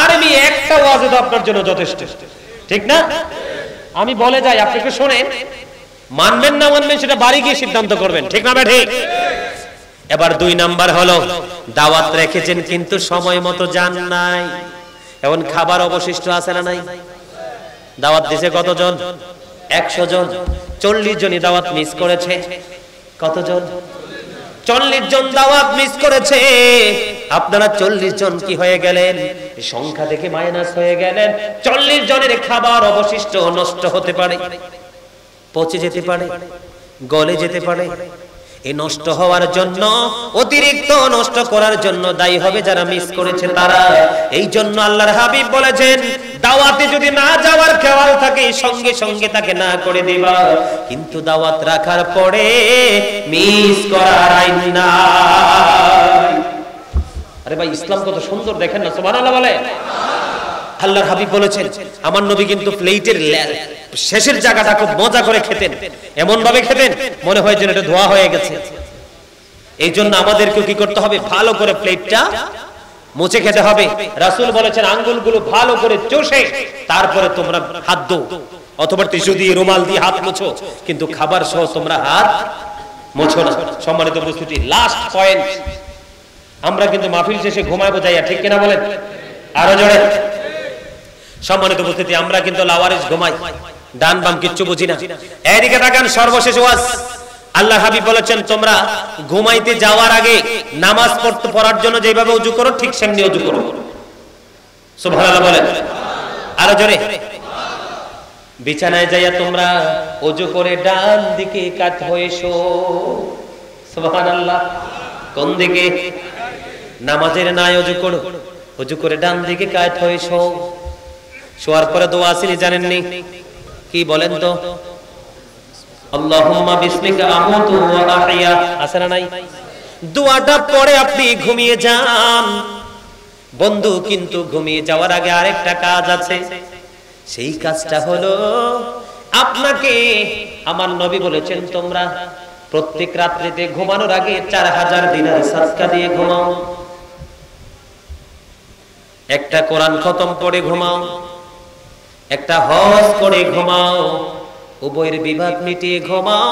আর আমি একটা ওয়াজ তো আপনার জন্য যথেষ্ট, ঠিক না? আমি বলে যাই, আপনি একটু শুনেন, মানবেন না মানবেন সেটা বাড়ি গিয়ে সিদ্ধান্ত করবেন, ঠিক না? ঠিক। এবার 2 নাম্বার হলো দাওয়াত রেখেছেন কিন্তু সময় মতো যান নাই, এখন খাবার অবশিষ্ট আছে না নাই? দাওয়াত দিছে কতজন? 100 জন। 40 জনই দাওয়াত মিস করেছে। কতজন? 40 জন দাওয়াত মিস করেছে। আপনারা 40 জন কি হয়ে গেলেন? সংখ্যা দেখে মাইনাস হয়ে গেলেন। 40 জনের খাবার অবশিষ্ট নষ্ট হতে পারে, পচে যেতে পারে, গলে যেতে পারে। এই নষ্ট হওয়ার জন্য, অতিরিক্ত নষ্ট করার জন্য দায়ী হবে যারা মিস করেছে তারা। এই জন্য আল্লাহর হাবিব বলেছেন দাওয়াতে যদি না যাওয়ার খেয়াল থাকে সঙ্গে সঙ্গে তাকে না করে দিবা, কিন্তু দাওয়াত রাখার পরে মিস করার আইন নাই। আরে ভাই ইসলাম কত সুন্দর দেখেন না, সুবহানাল্লাহ বলে। আল্লাহর হাবিব বলেছেন আমার নবী কিন্তু প্লেটের শেষের জায়গাটা খুব মজা করে খেতেন, এমন ভাবে খেতেন মনে হয় যেন এটা ধোয়া হয়ে গেছে। এই জন্য আমাদেরকে কি করতে হবে? ভালো করে প্লেটটা মুছে খেতে হবে। রাসূল বলেছেন আঙ্গুলগুলো ভালো করে চষে তারপরে তোমরা হাত ধো, অথবা টিস্যু দিয়ে রুমাল দিয়ে হাত মুছো, কিন্তু খাবার সহ তোমরা হাত মুছো না। সম্মানিত উপস্থিতি, লাস্ট পয়েন্ট, আমরা কিন্তু মাহফিল শেষে ঘুমায় বোঝাইয়া, ঠিক কিনা বলেন? আরো জোরে। সম্মানিত উপস্থিতি, আমরা কিন্তু লাওয়ারিস ঘুমাই, ডান বাম কিচ্ছু বুঝি না। এদিকে তাকান, সর্বশেষ ওয়াজ আল্লাহ হাবিব বলেছেন তোমরা ঘুমাইতে যাওয়ার আগে নামাজ পড়ার জন্য যেভাবে ওযু করো ঠিক সেমনি ওযু করো। সুবহানাল্লাহ বলেন। আরো জোরে। বিছানায় যাইয়া তোমরা ওযু করে ডান দিকে কাত হয়ে শো। সুবহানাল্লাহ। কোন দিকে? নামাজের নাই ওযু করো, ওযু করে ডান দিকে কাত হয়ে শো। শোয়ার পরে দোয়া আসেনি জানেননি? কি বলেন তো? আল্লাহুম্মা বিসমিকা আমুতু ওয়া আহইয়া, আছে না নাই? দোয়াটা পড়ে আপনি ঘুমিয়ে যান বন্ধু, কিন্তু ঘুমিয়ে যাওয়ার আগে আরেকটা কাজ আছে। সেই কাজটা হলো আপনাকে আমার নবী বলেছেন তোমরা প্রত্যেক রাত্রিতে ঘুমানোর আগে 4000 দিনার সাদকা দিয়ে ঘুমাও, একটা কোরআন খতম পড়ে ঘুমাও, একটা হজ করে ঘুমাও, উভয়ের বিবাদ মিটিয়ে ঘুমাও,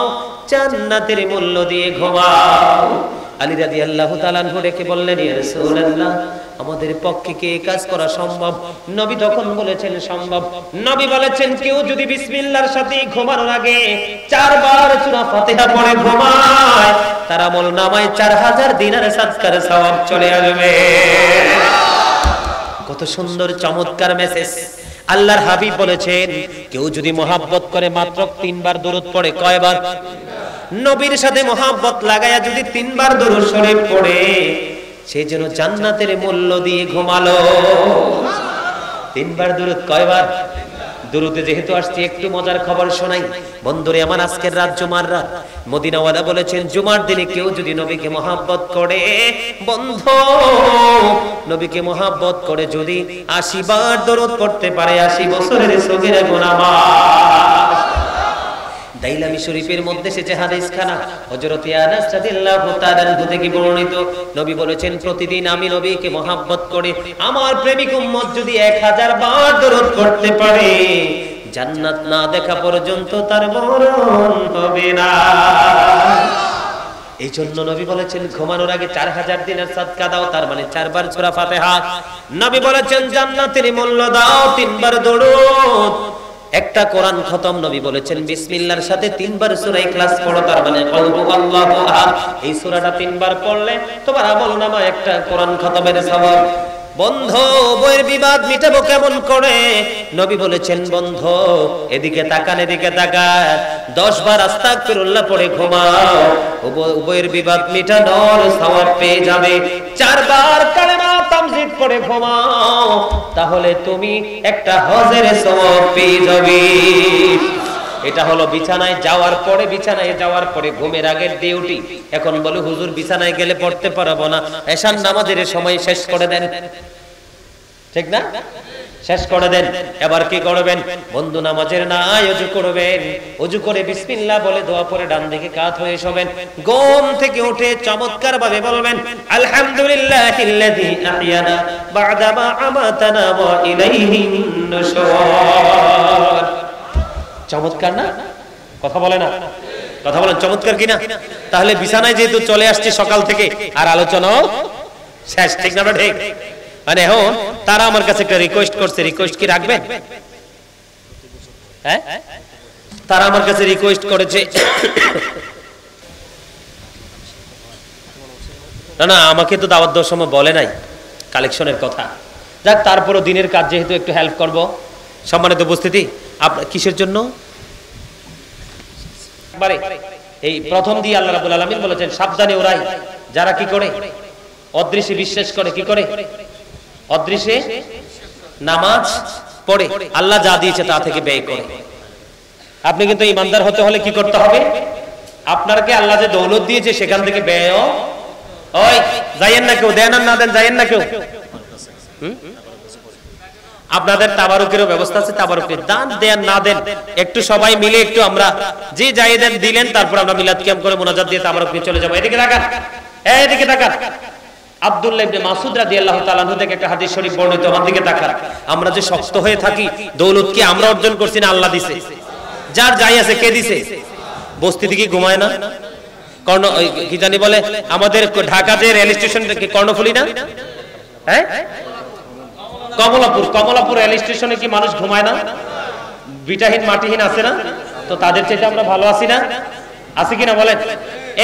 জান্নাতের মূল্য দিয়ে ঘুমাও। আলী রাদিয়াল্লাহু তাআলা আনহু ডেকে বললেন, ইয়া রাসূলুল্লাহ, আমাদের পক্ষে কি এই কাজ করা সম্ভব? নবী তখন বলেছেন সম্ভব। নবী বলেছেন কেউ যদি বিসমিল্লাহর সাথে ঘুমানোর আগে 4 বার সূরা ফাতিহা পড়ে ঘুমায়, তার আমলনামায় 4000 দিনার সাদকার সওয়াব চলে আসবে। কত সুন্দর চমৎকার মেসেজ। আল্লাহর হাবিব বলেছেন কেউ যদি মহব্বত করে মাত্র 3 বার দরুদ পড়ে, কয়বার? নবীর সাথে মহব্বত লাগায়া যদি 3 বার দরুদ শরীফ পড়ে, সে যেন জান্নাতের মূল্য দিয়ে ঘুমালো। 3 বার দরুদ, কয়বার? দুরুদে যেহেতু আসছে একটু মজার খবর শোনাই বন্ধুরে আমার। আজকের রাত জুমার রাত, মদিনাওয়ালা বলেছেন জুমার দিনে কেউ যদি নবীকে মহব্বত করে, বন্ধু নবীকে মহব্বত করে যদি 80 বার দরুদ পড়তে পারে, 80 বছরের সগীরা গুনাহ মাফ। দাইলামি শরীফের মধ্যে এসেছে হাদিস খানা, হযরত আনাস রাদিয়াল্লাহু তাআলা আনহু থেকে বর্ণিত। নবী বলেছেন প্রতিদিন আমি নবীকে মহব্বত করি, আমার প্রেমিক উম্মত যদি 1000 বার দরুদ করতে পারে, জান্নাত না দেখা পর্যন্ত তার মরণ হবে না। এই জন্য নবী বলেছেন ঘুমানোর আগে 4000 দিনের সাদকা দাও, তার মানে 4 বার সূরা ফাতিহা। নবী বলেছেন জান্নাতের মূল্য দাও, 3 বার দরুদ, একটা কোরআন খতম। নবী বলেছেন বিসমিল্লাহর সাথে 3 বার সূরা ইখলাস পড়ো, তার মানে কুল হুয়াল্লাহু আহাদ। এই সূরাটা 3 বার পড়লে তোমার আমলনামায় একটা কোরআন খতমের সওয়াব। বন্ধু বইয়ের বিবাদ মিটাবো কেমন করে? নবী বলেছেন বন্ধু এদিকে তাকান, এদিকে তাকান, 10 বার আস্তাগফিরুল্লাহ পড়ে ঘুমাও, উভয়ের বিবাদ মিটানোর সওয়াব পেয়ে যাবে। 4 বার কালেমা তামজিদ পড়ে ঘুমাও, তাহলে তুমি একটা হজের সওয়াব পেয়ে যাবে। এটা হলো বিছানায় যাওয়ার পরে, বিছানায় যাওয়ার পরে ঘুমের আগের ডিউটি। এখন বলে হুজুর বিছানায় গেলে পড়তে পারবো না, এশার নামাজের সময় শেষ করে দেন, ঠিক না? শেষ করে দেন। এবার কি করবেন বন্ধু? নামাজের নাই ওযু করবেন, ওযু করে বিসমিল্লাহ বলে দোয়া পড়ে ডান দিকে কাত হয়ে শোবেন। ঘুম থেকে উঠে চমৎকার ভাবে বলবেন আলহামদুলিল্লাহিল্লাযী আহইয়ানা বা'দা মা আমাতানা ওয়া ইলাইহিন নুশুর। চমৎকার না? কথা বলে না? কথা বলেন চমৎকার কিনা? তাহলে বিছানায় যেহেতু চলে আসছে সকাল থেকে, আর আলোচনা শেষ, ঠিক না? ঠিক। মানে এখন তারা আমার কাছে একটা রিকোয়েস্ট করছে, রিকোয়েস্ট কি রাখবেন? হ্যাঁ, তারা আমার কাছে রিকোয়েস্ট করেছে, না না আমাকে তো দাওয়াত দেওয়ার সময় বলে নাই কালেকশনের কথা। যাক, তারপরও দিনের কাজ যেহেতু একটু হেল্প করব। সম্মানিত উপস্থিতি, আপনার কিসের জন্য? এই প্রথম দিয়ে আল্লাহ রাব্বুল আলামিন বলেছেন সাবধানে ওরাই যারা কি করে, অদৃশ্যে বিশ্বাস করে। কি করে? অদৃশ্যে নামাজ পড়ে, আল্লাহ যা দিয়েছে তা থেকে ব্যয় করে। আপনি কিন্তু ইমানদার হতে হলে কি করতে হবে? আপনাকে আল্লাহ যে দৌলত দিয়েছে সেখান থেকে ব্যয়। ওই যাইয়েন না কেউ, দেন আর না দেন যাইয়েন না কেউ। আপনাদের তাবারুকেরও ব্যবস্থা আছে, তাবারুকের দান দেন না দেন একটু সবাই মিলে একটু আমরা যে যাই দেন দিলেন, তারপর আমরা মিলাদ কিয়াম করে মুনাজাত দিয়ে তাবারুক নিয়ে চলে যাব। এদিকে তাকান, এদিকে তাকান। আব্দুল্লাহ ইবনে মাসউদ রাদিয়াল্লাহু তাআলা আনহু থেকে একটা হাদিস শরীফ বর্ণিত, আমার দিকে তাকান। আমরা যে শক্ত হয়ে থাকি, দৌলত কি আমরা অর্জন করছি না আল্লাহ দিয়েছে? যার যাই আছে কে দিয়েছে? বস্তি থেকে ঘুমায় না, কর্ণ কি জানি বলে আমাদের ঢাকা যে রেল স্টেশন কি কর্ণফুলী না? হ্যাঁ, কমলাপুর, কমলাপুর রেল স্টেশনে কি মানুষ ঘুমায় না? বিটাহীন মাটিহীন আছে না? তো তাদের চাইতে আমরা ভালো আছি না? আছি কিনা বলেন?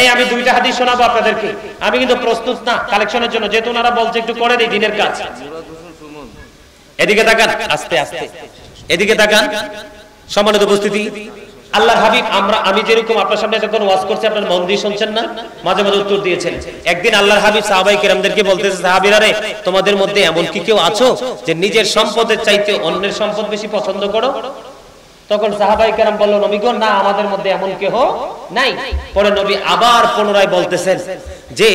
এই আমি 2টা হাদিস শোনাবো আপনাদেরকে। আমি কিন্তু প্রস্তুত না কালেকশনের জন্য, যেহেতু ওনারা বলছে একটু করে দেই দিনের কাজ। এদিকে তাকান, আস্তে আস্তে এদিকে তাকান। সম্মানিত উপস্থিতি, আল্লাহর হাবিব আমি যেরকম আপনার সামনে যখন ওয়াজ করছি আপনারা মন দিয়ে শুনছেন না, মাঝে মাঝে উত্তর দিয়েছেন। একদিন আল্লাহর হাবিব সাহাবায়ে কেরামদেরকে বলতেছে, সাহাবীরা রে, তোমাদের মধ্যে এমন কি কেউ আছো যে নিজের সম্পদের চাইতে অন্যের সম্পদ বেশি পছন্দ করো? তখন সাহাবায়ে কেরাম বলল, নবী গো, না, আমাদের মধ্যে এমন কেহ নাই। পরে নবী আবার পুনরায় বলতেছেন যে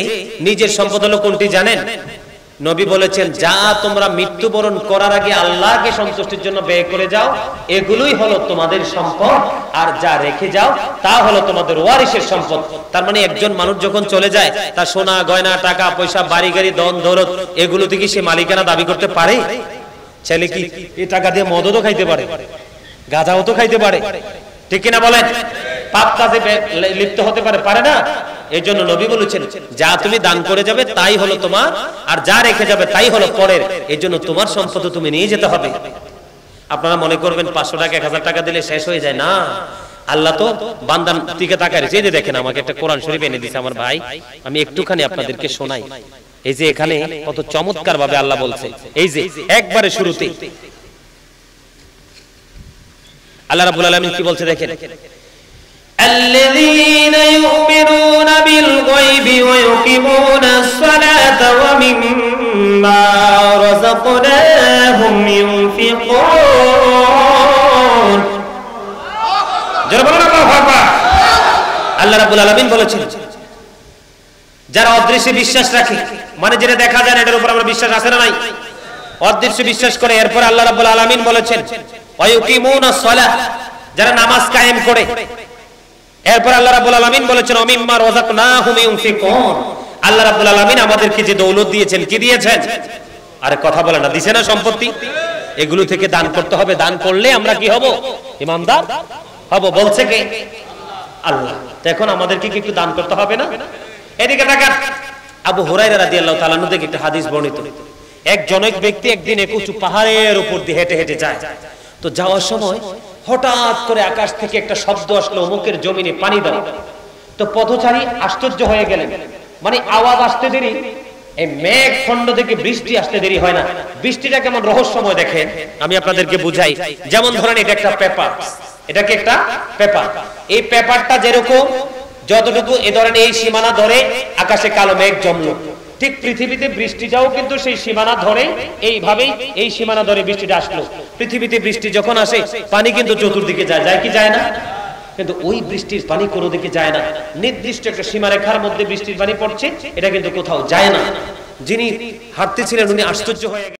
নিজের সম্পদ হলো কোনটি জানেন? নবী বলেছেন, যা তোমরা মৃত্যুবরণ করার আগে আল্লাহকে সন্তুষ্টির জন্য ব্যয় করে যাও, এগুলোই হলো তোমাদের সম্পদ, আর যা রেখে যাও তা হলো তোমাদের ওয়ারিসের সম্পদ। তার মানে একজন মানুষ যখন চলে যায়, তার সোনা গয়না, টাকা পয়সা, বাড়ি গাড়ি, ধন দৌলত, এগুলো থেকে সে মালিকানা দাবি করতে পারে? ছেলে কি এই টাকা দিয়ে মদও তো খাইতে পারে, গাঁজাও তো খাইতে পারে, ঠিক কিনা বলেন? পাপ কাজে লিপ্ত হতে পারে, পারে না? এই জন্য নবী বলেছেন, যা তুমি দান করে যাবে তাই হলো তোমার, আর যা রেখে যাবে তাই হলো পরের। এই জন্য তোমার সম্পদ তুমি নিয়ে যেতে হবে। আপনারা মনে করবেন 500 টাকা 1000 টাকা দিলে শেষ হয়ে যায়, না। আল্লাহ তো বান্দার দিকে তাকায়। এই যে দেখেন, আমাকে একটা কোরআন শরীফ এনে দিয়েছে আমার ভাই, আমি একটুখানি আপনাদেরকে শোনাই। এই যে এখানে কত চমৎকার ভাবে আল্লাহ বলছে। এই যে একবারে শুরুতে আল্লাহ রাব্বুল আলামিন কি বলছে দেখেন, الذين يؤمنون بالغيب ويقيمون الصلاة ومما رزقناهم ينفقون। আল্লাহ রাব্বুল আলামিন বলেছেন, যারা অদৃশ্যে বিশ্বাস রাখে, মানে যেটা দেখা যায় না এটার উপর আমরা বিশ্বাস আছে না নাই, অদৃশ্যে বিশ্বাস করে। এরপর আল্লাহ রাব্বুল আলামিন বলেছেন, ওয়ায়ুকিমুনাস সালাহ, যারা নামাজ কায়েম করে। এরপর আল্লাহ রাব্বুল আলামিন বলেছেন, ওমিম্মা রাযাকনাহুম ইউনফিকুন, আল্লাহ রাব্বুল আলামিন আমাদেরকে যে দৌলত দিয়েছেন, কি দিয়েছেন? আরে কথা বলে না, দিছে না সম্পত্তি, এগুলো থেকে দান করতে হবে। দান করলে আমরা কি হব? ইমানদার হব। বলছে কে? আল্লাহ। তো এখন আমাদেরকে কি একটু দান করতে হবে না? এদিকে তাকান, আবু হুরায়রা রাদিয়াল্লাহু তাআলা আনহু থেকে একটা হাদিস বর্ণিত। এক জনৈক ব্যক্তি একদিন এক উঁচু পাহাড়ের উপর দিয়ে হেঁটে হেঁটে যায়। তো যাওয়ার সময় হঠাৎ করে আকাশ থেকে একটা শব্দ আসলো, অমুকের জমিনে পানি দাও। তো পথচারী আশ্চর্য হয়ে গেলেন, মানে আওয়াজ আসতে দেরি, এই মেঘ খণ্ড থেকে বৃষ্টি আসতে দেরি হয় না। বৃষ্টিটা কেমন রহস্যময় দেখেন, আমি আপনাদেরকে বুঝাই। যেমন ধরেন এটা একটা পেপার, এটা কি একটা পেপার? এই পেপারটা যেরকম যতটুকু এ ধরেন এই সীমানা ধরে আকাশে কালো মেঘ জমলো, ঠিক পৃথিবীতে বৃষ্টিটাও কিন্তু সেই সীমানা ধরে, এইভাবেই এই সীমানা ধরে বৃষ্টিটা আসলো। পৃথিবীতে বৃষ্টি যখন আসে, পানি কিন্তু চতুর্দিকে যায়, যায় কি যায় না? কিন্তু ওই বৃষ্টির পানি কোনো দিকে যায় না। নির্দিষ্ট একটা সীমারেখার মধ্যে বৃষ্টির পানি পড়ছে, এটা কিন্তু কোথাও যায় না। যিনি হাঁটতেছিলেন উনি আশ্চর্য হয়ে